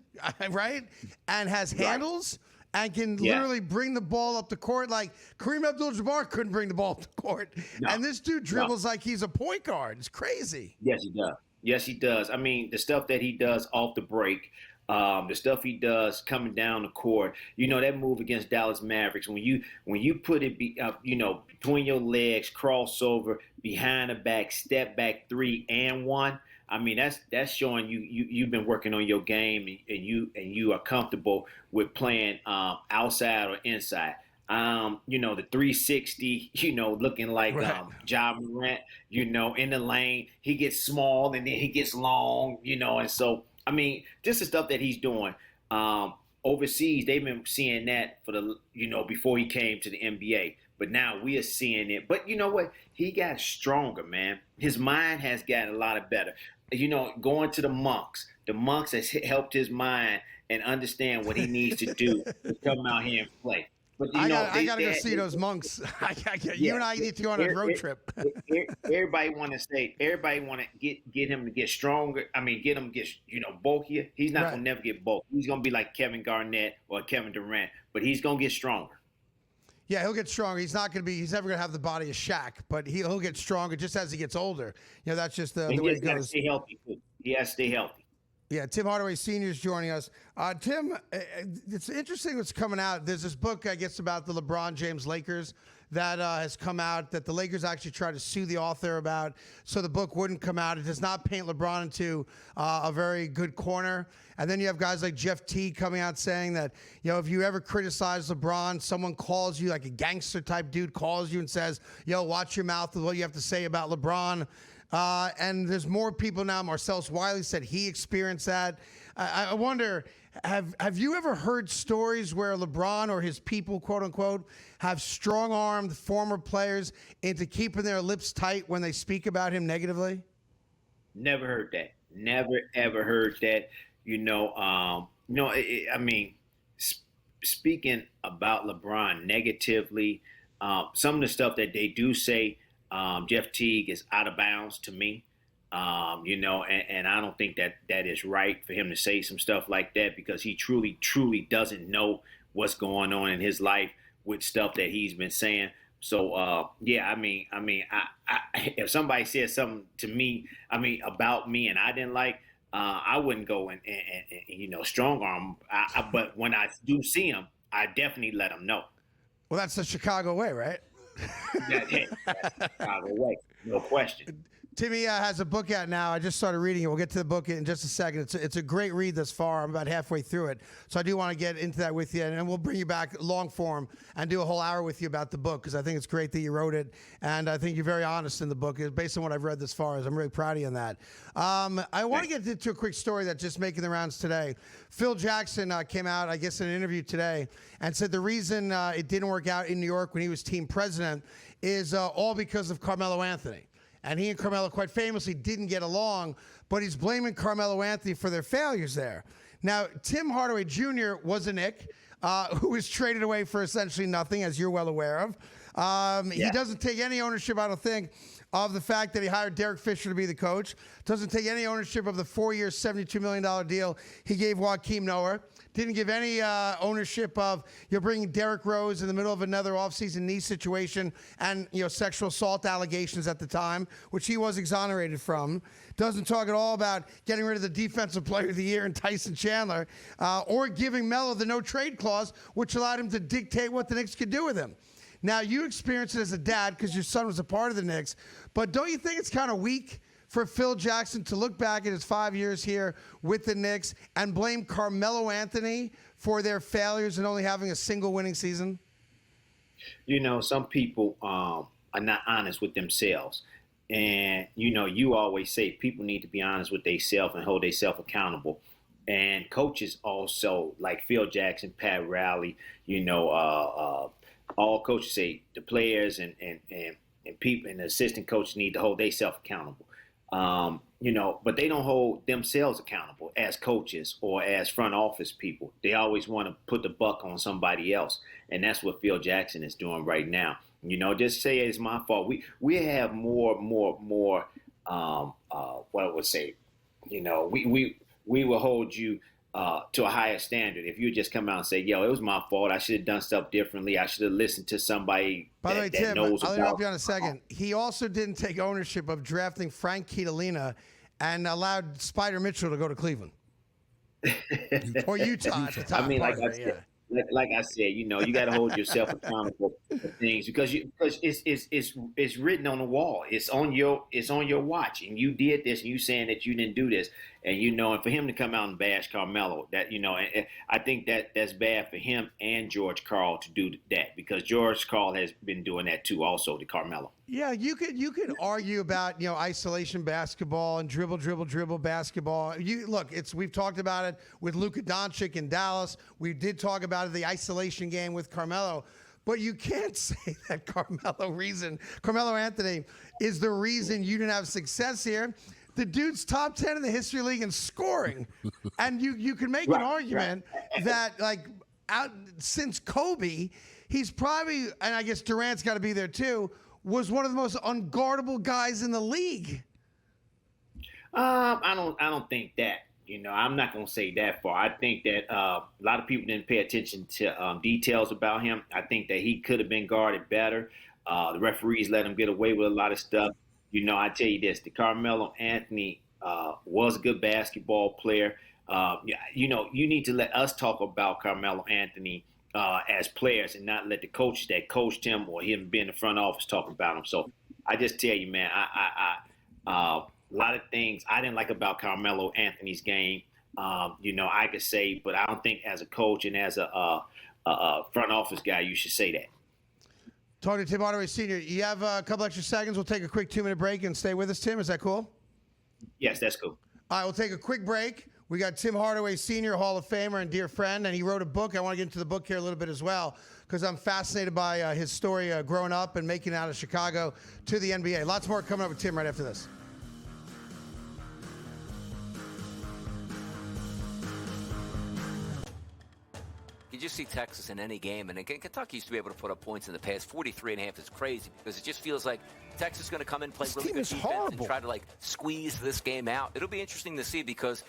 right, and has handles and can literally bring the ball up the court, like Kareem Abdul-Jabbar couldn't bring the ball up the court, and this dude dribbles like he's a point guard. It's crazy. Yes, he does. Yes, he does. I mean, the stuff that he does off the break, the stuff he does coming down the court, you know, that move against Dallas Mavericks, when you put it, between your legs, crossover, behind the back, step back 3 and 1. I mean, that's showing you've been working on your game and you are comfortable with playing outside or inside. The 360, looking like Ja Morant, in the lane. He gets small and then he gets long, and so I mean, just the stuff that he's doing. Overseas, they've been seeing that for before he came to the NBA. But now we are seeing it. But you know what? He got stronger, man. His mind has gotten a lot better. Going to the monks has helped his mind and understand what he needs to do to come out here and play. But I gotta go see those monks. You and I need to go on a road trip. Everybody want to get him to get stronger. I mean, get him to get bulkier. He's not gonna never get bulky. He's gonna be like Kevin Garnett or Kevin Durant, but he's gonna get stronger. Yeah, he'll get stronger. He's never going to have the body of Shaq, but he'll get stronger just as he gets older. That's just the way it goes. Stay healthy, too. He has to stay healthy. Yeah, Tim Hardaway Sr. is joining us. Tim, it's interesting what's coming out. There's this book, I guess, about the LeBron James Lakers that has come out that the Lakers actually tried to sue the author about, so the book wouldn't come out. It does not paint LeBron into a very good corner. And then you have guys like Jeff T coming out saying that, if you ever criticize LeBron, someone calls you, like a gangster type dude calls you and says, watch your mouth with what you have to say about LeBron. And there's more people now. Marcellus Wiley said he experienced that. I wonder, have you ever heard stories where LeBron or his people, quote unquote, have strong-armed former players into keeping their lips tight when they speak about him negatively? Never heard that. Never, ever heard that. Speaking about LeBron negatively, some of the stuff that they do say, Jeff Teague is out of bounds to me, and I don't think that is right for him to say some stuff like that because he truly, truly doesn't know what's going on in his life with stuff that he's been saying. So, if somebody says something to me, about me and I didn't like, I wouldn't go and strong arm. But when I do see him, I definitely let him know. Well, that's the Chicago way, right? That's the Chicago way, no question. Timmy has a book out now. I just started reading it. We'll get to the book in just a second. It's a great read thus far. I'm about halfway through it. So I do want to get into that with you, and then we'll bring you back long form and do a whole hour with you about the book because I think it's great that you wrote it, and I think you're very honest in the book based on what I've read this far. I'm really proud of you on that. I want to get into a quick story that's just making the rounds today. Phil Jackson came out, I guess, in an interview today and said the reason it didn't work out in New York when he was team president is all because of Carmelo Anthony. And he and Carmelo quite famously didn't get along, but he's blaming Carmelo Anthony for their failures there. Now, Tim Hardaway Jr. was a Knick who was traded away for essentially nothing, as you're well aware of. He doesn't take any ownership, I don't think, of the fact that he hired Derek Fisher to be the coach. Doesn't take any ownership of the 4-year, $72 million deal he gave Joakim Noah. Didn't give any ownership of you're bringing Derrick Rose in the middle of another offseason knee situation and sexual assault allegations at the time, which he was exonerated from. Doesn't talk at all about getting rid of the Defensive Player of the Year and Tyson Chandler, or giving Melo the no trade clause, which allowed him to dictate what the Knicks could do with him. Now you experienced it as a dad because your son was a part of the Knicks, but don't you think it's kind of weak for Phil Jackson to look back at his 5 years here with the Knicks and blame Carmelo Anthony for their failures and only having a single winning season? Some people are not honest with themselves. And, you always say people need to be honest with themselves and hold themselves accountable. And coaches also, like Phil Jackson, Pat Riley, all coaches say the players and people and the assistant coaches need to hold themselves accountable. But they don't hold themselves accountable as coaches or as front office people. They always want to put the buck on somebody else. And that's what Phil Jackson is doing right now. Just say it's my fault. We have more, what I would say, we will hold you to a higher standard. If you just come out and say, it was my fault. I should have done stuff differently. I should have listened to somebody By the way, Tim, knows I'll about. interrupt you on a second. He also didn't take ownership of drafting Frank Kitalina and allowed Spider Mitchell to go to Cleveland. Or Utah at the time. I mean, like I said, you got to hold yourself accountable for things because it's written on the wall. It's on your watch, and you did this, and you saying that you didn't do this, and and for him to come out and bash Carmelo, that I think that's bad for him and George Karl to do that because George Karl has been doing that too, also to Carmelo. Yeah, you could argue about isolation basketball and dribble basketball. We've talked about it with Luka Doncic in Dallas. We did talk about it, the isolation game with Carmelo. But you can't say that Carmelo Anthony is the reason you didn't have success here. The dude's top 10 in the history league in scoring. And you can make an argument that since Kobe, he's probably, and I guess Durant's got to be there too, was one of the most unguardable guys in the league. I don't think that. I'm not going to say that far. I think that a lot of people didn't pay attention to details about him. I think that he could have been guarded better. The referees let him get away with a lot of stuff. I tell you this, the Carmelo Anthony was a good basketball player. You need to let us talk about Carmelo Anthony as players and not let the coaches that coached him or him being in the front office talk about him. So I just tell you, man, a lot of things I didn't like about Carmelo Anthony's game. I could say, but I don't think as a coach and as a front office guy, you should say that. Talking to Tim Hardaway Sr. You have a couple extra seconds. We'll take a quick 2-minute break and stay with us, Tim. Is that cool? Yes, that's cool. All right, we'll take a quick break. We got Tim Hardaway Sr., Hall of Famer and dear friend, and he wrote a book. I want to get into the book here a little bit as well because I'm fascinated by his story growing up and making it out of Chicago to the NBA. Lots more coming up with Tim right after this. You just see Texas in any game, and again, Kentucky used to be able to put up points in the past. 43.5 is crazy because it just feels like Texas is going to come in, play really good defense, and try to squeeze this game out. It'll be interesting to see because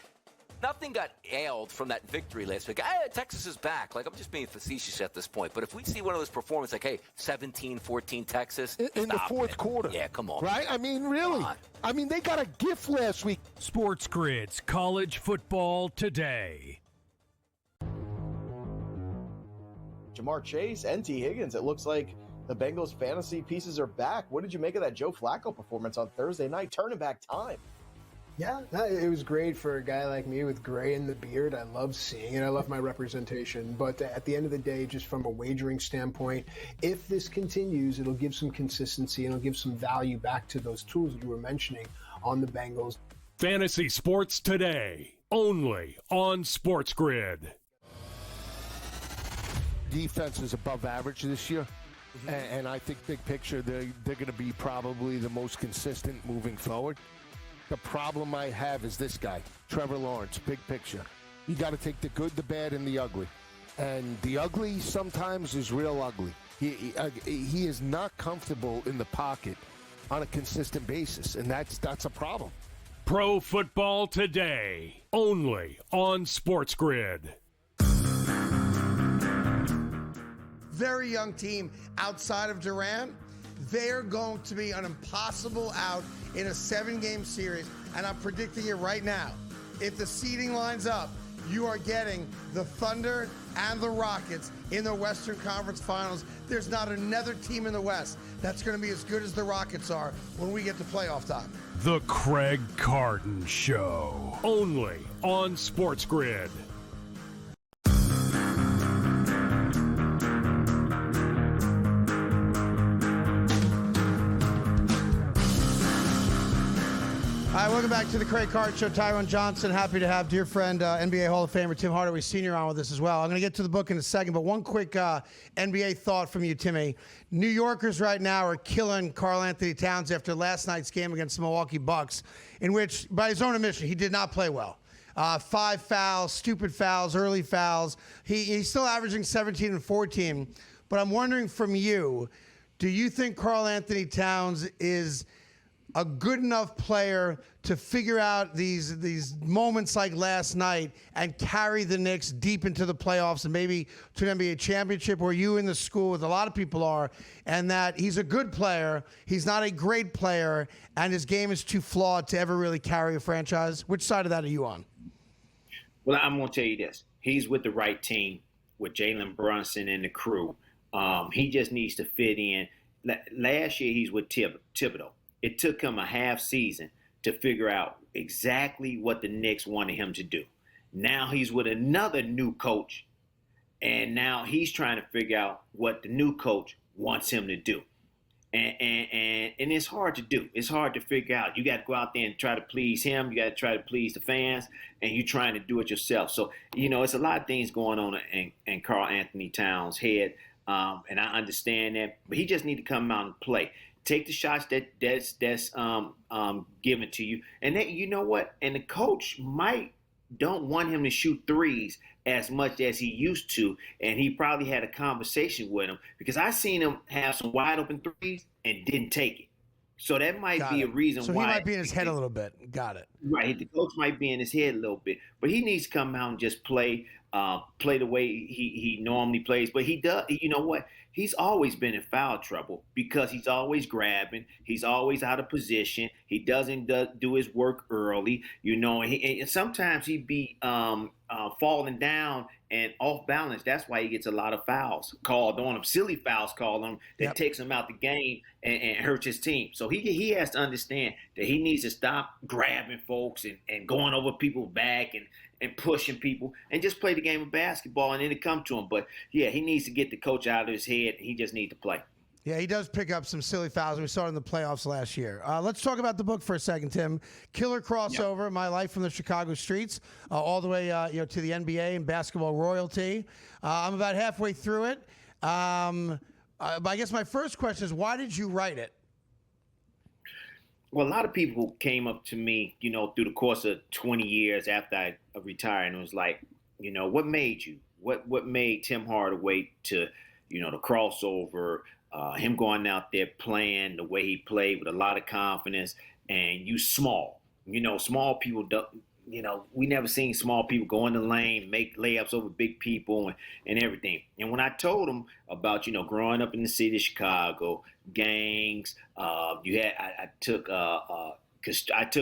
nothing got ailed from that victory last week. Texas is back. I'm just being facetious at this point, but if we see one of those performances, 17-14 Texas in the fourth quarter, yeah, come on, right? I mean, really? I mean, they got a gift last week. SportsGrid's College Football Today. Jamar Chase and T. Higgins. It looks like the Bengals fantasy pieces are back. What did you make of that Joe Flacco performance on Thursday night? Turning back time. Yeah, it was great for a guy like me with gray in the beard. I love seeing it. I love my representation. But at the end of the day, just from a wagering standpoint, if this continues, it'll give some consistency and it'll give some value back to those tools that you were mentioning on the Bengals. Fantasy Sports Today, only on SportsGrid. Defense is above average this year, and I think big picture they're going to be probably the most consistent moving forward. The problem I have is this guy, Trevor Lawrence, big picture. You got to take the good, the bad, and the ugly. And the ugly sometimes is real ugly. He is not comfortable in the pocket on a consistent basis, and that's a problem. Pro Football Today, only on SportsGrid. Very young team outside of Durant. They're going to be an impossible out in a 7-game series, and I'm predicting it right now. If the seeding lines up, you are getting the Thunder and the Rockets in the Western Conference Finals. There's not another team in the West that's going to be as good as the Rockets are when we get to playoff time. The Craig Carton Show, only on SportsGrid. Hi, welcome back to the Craig Carton Show. Tyrone Johnson, happy to have dear friend, NBA Hall of Famer Tim Hardaway Sr. on with us as well. I'm going to get to the book in a second, but one quick NBA thought from you, Timmy. New Yorkers right now are killing Karl Anthony Towns after last night's game against the Milwaukee Bucks, in which, by his own admission, he did not play well. 5 fouls, stupid fouls, early fouls. He's still averaging 17 and 14, but I'm wondering from you, do you think Karl Anthony Towns is a good enough player to figure out these moments like last night and carry the Knicks deep into the playoffs and maybe to an NBA championship, where you in the school with a lot of people are, and that he's a good player, he's not a great player, and his game is too flawed to ever really carry a franchise? Which side of that are you on? Well, I'm going to tell you this. He's with the right team with Jalen Brunson and the crew. He just needs to fit in. Last year, he's with Thibodeau. It took him a half season to figure out exactly what the Knicks wanted him to do. Now he's with another new coach, and now he's trying to figure out what the new coach wants him to do. And it's hard to do. It's hard to figure out. You got to go out there and try to please him. You got to try to please the fans, and you're trying to do it yourself. So, it's a lot of things going on in Karl Anthony Towns' head, and I understand that. But he just need to come out and play. Take the shots that's given to you, and that, you know what? And the coach don't want him to shoot threes as much as he used to, and he probably had a conversation with him, because I seen him have some wide open threes and didn't take it. So that might be a reason why. So he might be in his head a little bit. Got it. Right, the coach might be in his head a little bit, but he needs to come out and just play the way he normally plays. But he does. You know what? He's always been in foul trouble because he's always grabbing. He's always out of position. He doesn't do his work early. And sometimes he be falling down and off balance. That's why he gets a lot of fouls called on him, silly fouls called on him that takes him out the game and hurts his team. So he has to understand that he needs to stop grabbing folks and going over people's back and pushing people, and just play the game of basketball, and then it come to him. But yeah, he needs to get the coach out of his head. He just needs to play. Yeah, he does pick up some silly fouls. We saw it in the playoffs last year. Let's talk about the book for a second, Tim. Killer crossover, My Life from the Chicago Streets, all the way to the NBA and basketball royalty. I'm about halfway through it. I guess my first question is, why did you write it? Well, a lot of people came up to me, through the course of 20 years after I retired, and it was like, what made you? What made Tim Hardaway to, the crossover, him going out there playing the way he played with a lot of confidence, and you small. Small people don't. We never seen small people go in the lane, make layups over big people and everything. And when I told him about, growing up in the city of Chicago, gangs, I took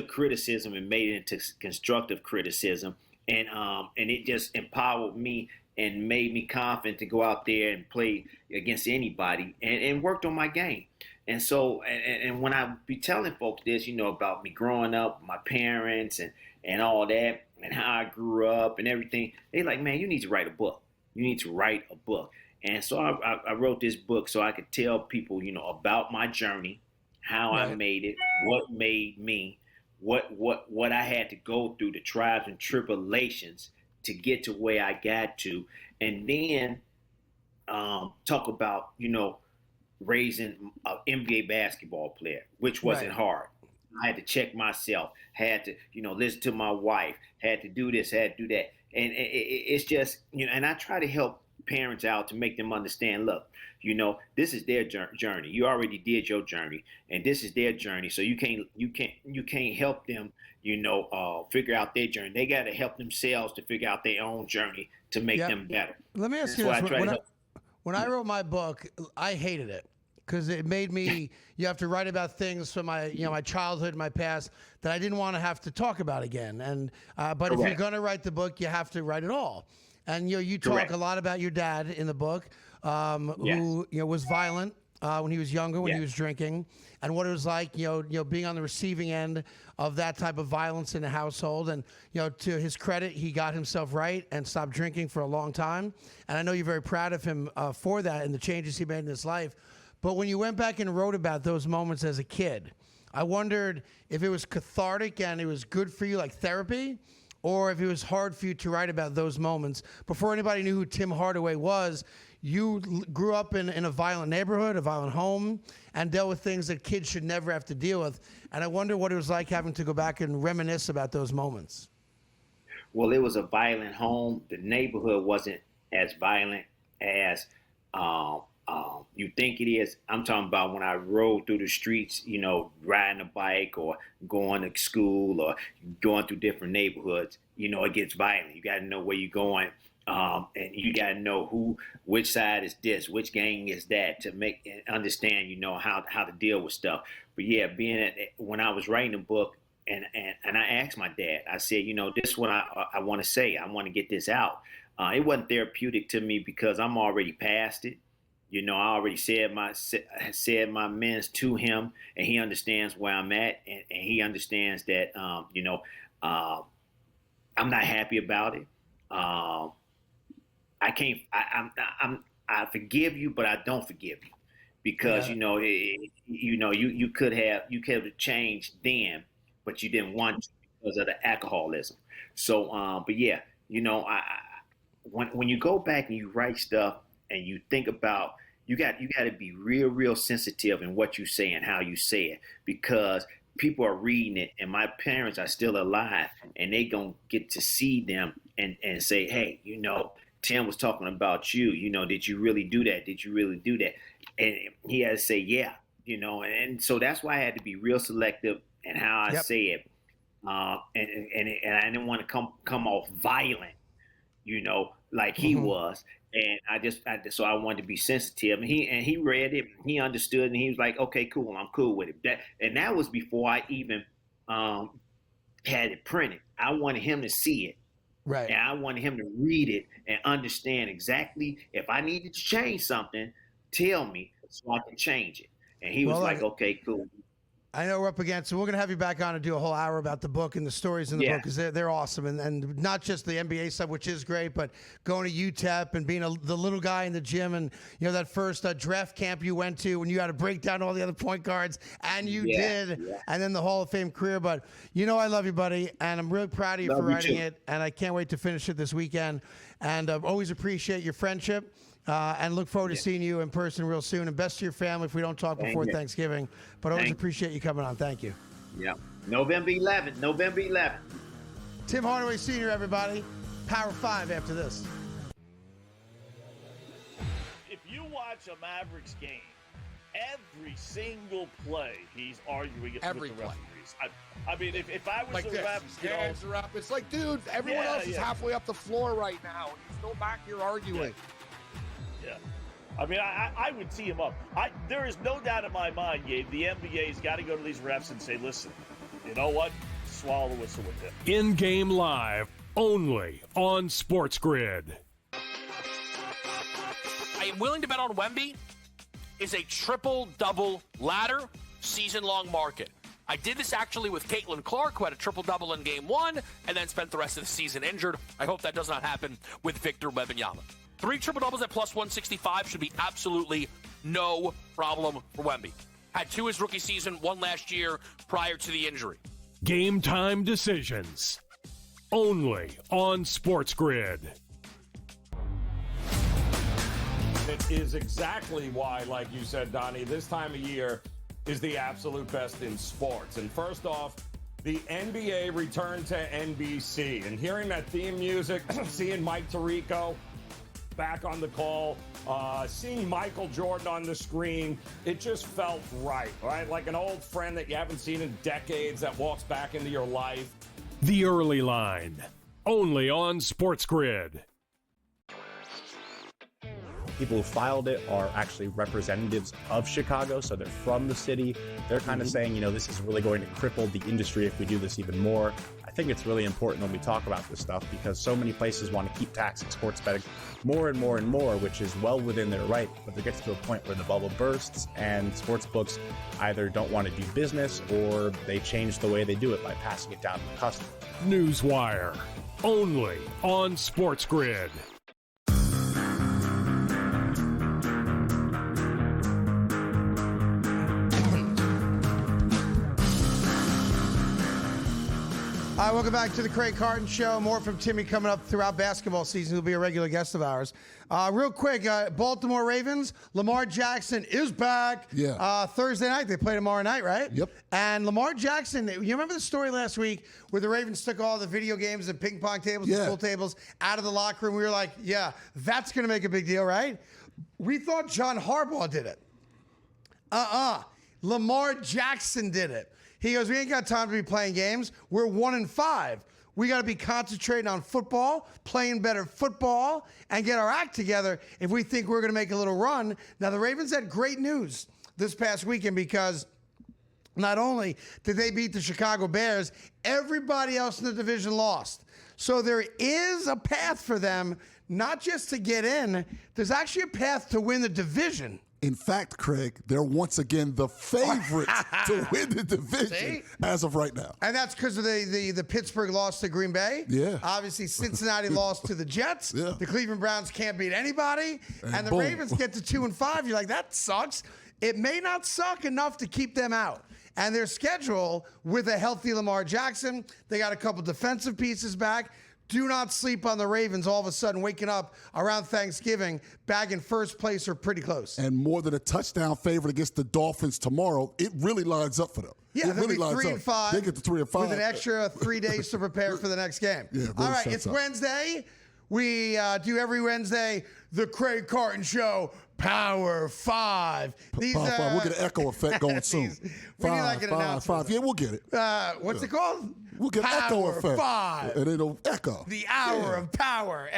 criticism and made it into constructive criticism. And it just empowered me and made me confident to go out there and play against anybody and worked on my game. And so, and when I be telling folks this, about me growing up, my parents and all that, and how I grew up and everything, they like, man, you need to write a book. You need to write a book. And so I wrote this book so I could tell people, about my journey, how I made it, what made me, what I had to go through, the trials and tribulations to get to where I got to, and then talk about, raising an NBA basketball player, which wasn't hard. I had to check myself, had to, listen to my wife, had to do this, had to do that. And it's just, and I try to help parents out to make them understand, look, this is their journey. You already did your journey, and this is their journey. So you can't help them, figure out their journey. They got to help themselves to figure out their own journey to make them better. Let me ask you this. When I wrote my book, I hated it, because it made me, you have to write about things from my, my childhood, my past, that I didn't want to have to talk about again. And but if you're going to write the book, you have to write it all. And you talk a lot about your dad in the book, who was violent when he was younger, when he was drinking, and what it was like, being on the receiving end of that type of violence in the household. And to his credit, he got himself right and stopped drinking for a long time. And I know you're very proud of him for that and the changes he made in his life. But when you went back and wrote about those moments as a kid, I wondered if it was cathartic and it was good for you, like therapy, or if it was hard for you to write about those moments. Before anybody knew who Tim Hardaway was, you grew up in a violent neighborhood, a violent home, and dealt with things that kids should never have to deal with. And I wonder what it was like having to go back and reminisce about those moments. Well, it was a violent home. The neighborhood wasn't as violent as you think it is. I'm talking about when I rode through the streets, riding a bike or going to school or going through different neighborhoods, it gets violent. You got to know where you're going. And you got to know which side is this, which gang is that, to make understand, how to deal with stuff. But yeah, when I was writing the book, and I asked my dad, I said, this is what I want to say. I want to get this out. It wasn't therapeutic to me because I'm already past it. I already said my mens to him, and he understands where I'm at, and he understands that, I'm not happy about it. I forgive you, but I don't forgive you because, you could have changed then, but you didn't want to because of the alcoholism. So, but yeah, when you go back and you write stuff and you think about, you got to be real sensitive in what you say and how you say it, because people are reading it, and my parents are still alive, and they gonna get to see them and say, hey, Tim was talking about you. Did you really do that? Did you really do that? And he had to say, yeah. And so that's why I had to be real selective in how I say it, and I didn't want to come off violent, like he was. And so I wanted to be sensitive, and he read it, he understood, and he was like, okay, cool, I'm cool with it. That was before I even had it printed. I wanted him to see it, right? And I wanted him to read it and understand exactly if I needed to change something, tell me so I can change it. And he was like, okay, cool. I know we're up against, so we're going to have you back on and do a whole hour about the book and the stories in the book, because they're awesome. And not just the NBA stuff, which is great, but going to UTEP and being the little guy in the gym, and that first draft camp you went to when you had to break down all the other point guards, and you did, and then the Hall of Fame career. But I love you, buddy, and I'm really proud of you for writing it, and I can't wait to finish it this weekend. And always appreciate your friendship. And look forward to seeing you in person real soon. And best to your family if we don't talk before Thanksgiving. But always appreciate you coming on. Thank you. Yeah. November 11th. Tim Hardaway Sr., everybody. Power 5 after this. If you watch a Mavericks game, every single play he's arguing it with the referees. I mean, if I was a ref, hands are up. It's like, dude, everyone else is halfway up the floor right now, and you're still back here arguing. Yeah. I mean, I would tee him up. There is no doubt in my mind, Gabe, the NBA's got to go to these refs and say, listen, you know what? Swallow the whistle with him. In-game live, only on SportsGrid. I am willing to bet on Wemby is a triple-double ladder season-long market. I did this actually with Caitlin Clark, who had a triple-double in Game 1 and then spent the rest of the season injured. I hope that does not happen with Victor Wembanyama. 3 triple-doubles at plus 165 should be absolutely no problem for Wemby. Had 2 his rookie season, 1 last year prior to the injury. Game time decisions. Only on SportsGrid. It is exactly why, like you said, Donnie, this time of year is the absolute best in sports. And first off, the NBA returned to NBC. And hearing that theme music, seeing Mike Tirico back on the call, seeing Michael Jordan on the screen, it just felt right? Like an old friend that you haven't seen in decades that walks back into your life. The Early Line, only on SportsGrid. People who filed it are actually representatives of Chicago, so they're from the city. They're kind of saying, this is really going to cripple the industry if we do this even more. I think it's really important when we talk about this stuff because so many places want to keep taxing sports betting more and more and more, which is well within their right. But there gets to a point where the bubble bursts and sports books either don't want to do business or they change the way they do it by passing it down to the customer. Newswire, only on SportsGrid. Welcome back to the Craig Carton Show. More from Timmy coming up throughout basketball season. He'll be a regular guest of ours. Real quick, Baltimore Ravens, Lamar Jackson is back. Yeah. Thursday night. They play tomorrow night, right? Yep. And Lamar Jackson, you remember the story last week where the Ravens took all the video games and ping pong tables and pool tables out of the locker room? We were like, yeah, that's going to make a big deal, right? We thought John Harbaugh did it. Lamar Jackson did it. He goes, we ain't got time to be playing games. We're 1-5. We got to be concentrating on football, playing better football, and get our act together if we think we're going to make a little run. Now, the Ravens had great news this past weekend because not only did they beat the Chicago Bears, everybody else in the division lost. So there is a path for them, not just to get in, there's actually a path to win the division. In fact, Craig, they're once again the favorites to win the division as of right now. And that's because of the Pittsburgh loss to Green Bay. Yeah. Obviously, Cincinnati lost to the Jets. Yeah. The Cleveland Browns can't beat anybody. And the boom. Ravens get to 2-5. You're like, that sucks. It may not suck enough to keep them out. And their schedule with a healthy Lamar Jackson, they got a couple defensive pieces back. Do not sleep on the Ravens all of a sudden waking up around Thanksgiving back in first place or pretty close. And more than a touchdown favorite against the Dolphins tomorrow, it really lines up for them. Yeah, it really lines 3-5. They get to 3-5. With an extra 3 days to prepare for the next game. Yeah, all right, it's up. Wednesday. We do every Wednesday the Craig Carton Show Power 5. Power 5. We'll get an echo effect going soon. We need like an announcement. 5. Yeah, we'll get it. What's it called? We'll get Power echo effect. 5. And it'll echo. The hour of power.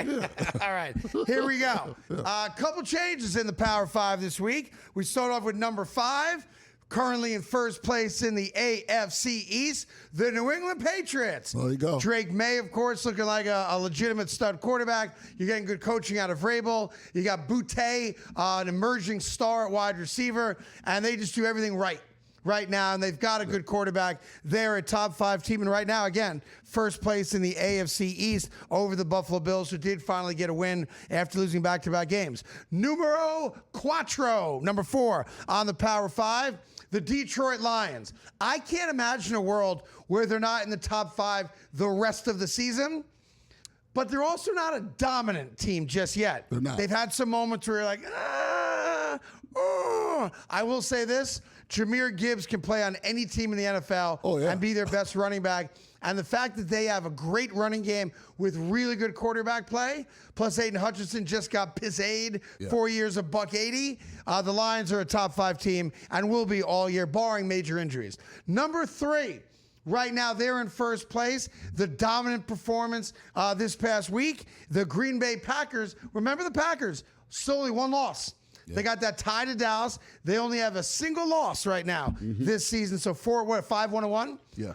All right, here we go. A couple changes in the Power 5 this week. We start off with number 5. Currently in first place in the AFC East, the New England Patriots. There you go. Drake May, of course, looking like a legitimate stud quarterback. You're getting good coaching out of Vrabel. You got Boutte, an emerging star at wide receiver, and they just do everything right now, and they've got a good quarterback. They're a top 5 team, and right now, again, first place in the AFC East over the Buffalo Bills, who did finally get a win after losing back-to-back games. Numero cuatro, number 4 on the Power 5, the Detroit Lions. I can't imagine a world where they're not in the top 5 the rest of the season, but they're also not a dominant team just yet. They're not. They've had some moments where you're like, I will say this. Jahmyr Gibbs can play on any team in the NFL and be their best running back. And the fact that they have a great running game with really good quarterback play, plus Aiden Hutchinson just got pissed 4 years of $180. The Lions are a top 5 team and will be all year, barring major injuries. Number 3. Right now, they're in first place. The dominant performance this past week, the Green Bay Packers. Remember the Packers, solely one loss. They got that tie to Dallas. They only have a single loss right now this season. So 5-1-1. Yeah.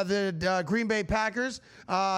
The Green Bay Packers.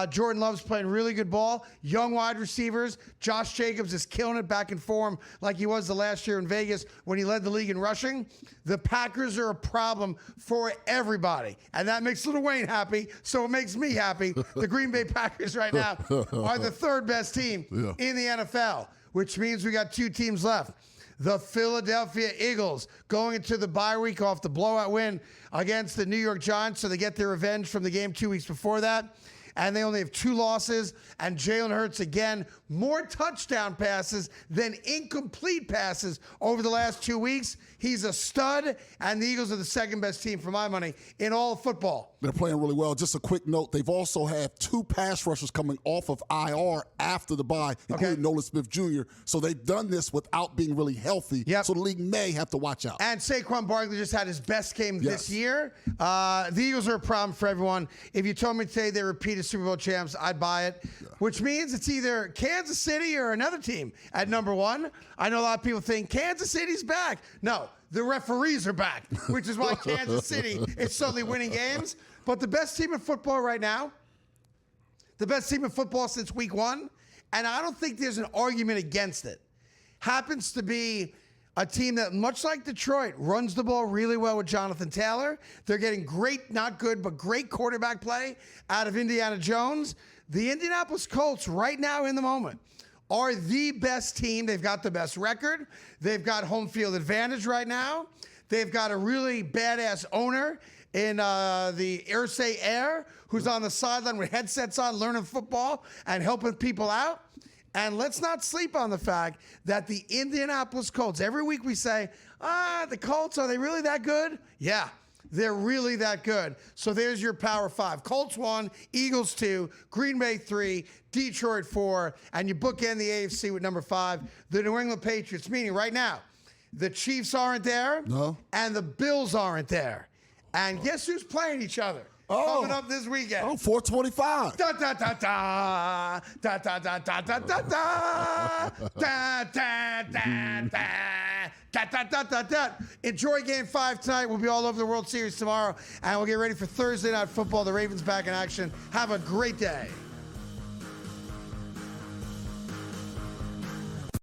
Jordan Love's playing really good ball. Young wide receivers. Josh Jacobs is killing it back in form like he was the last year in Vegas when he led the league in rushing. The Packers are a problem for everybody. And that makes Lil Wayne happy, so it makes me happy. The Green Bay Packers right now are the 3rd best team in the NFL, which means we got 2 teams left. The Philadelphia Eagles going into the bye week off the blowout win against the New York Giants, so they get their revenge from the game 2 weeks before that. And they only have 2 losses. And Jalen Hurts, again, more touchdown passes than incomplete passes over the last 2 weeks. He's a stud, and the Eagles are the 2nd best team, for my money, in all of football. They're playing really well. Just a quick note, they've also had 2 pass rushers coming off of IR after the bye, including Nolan Smith Jr. So they've done this without being really healthy. So the league may have to watch out. And Saquon Barkley just had his best game this year. The Eagles are a problem for everyone. If you told me today they repeated Super Bowl champs, I'd buy it, which means it's either Kansas City or another team at number 1. I know a lot of people think Kansas City's back. No, the referees are back, which is why Kansas City is suddenly winning games. But the best team in football right now, the best team in football since week 1, and I don't think there's an argument against it, happens to be a team that, much like Detroit, runs the ball really well with Jonathan Taylor. They're getting great, not good, but great quarterback play out of Indiana Jones. The Indianapolis Colts, right now in the moment, are the best team. They've got the best record. They've got home field advantage right now. They've got a really badass owner in the Irsay Air, who's on the sideline with headsets on, learning football and helping people out. And let's not sleep on the fact that the Indianapolis Colts, every week we say, the Colts, are they really that good? Yeah, they're really that good. So there's your Power 5. Colts 1, Eagles 2, Green Bay 3, Detroit 4, and you bookend the AFC with number 5, the New England Patriots, meaning right now, the Chiefs aren't there, and the Bills aren't there. And guess who's playing each other? Coming up this weekend. 425. Da da da da da da da da da da da da da da da da da. Enjoy Game 5 tonight. We'll be all over the World Series tomorrow, and we'll get ready for Thursday Night Football. The Ravens back in action. Have a great day.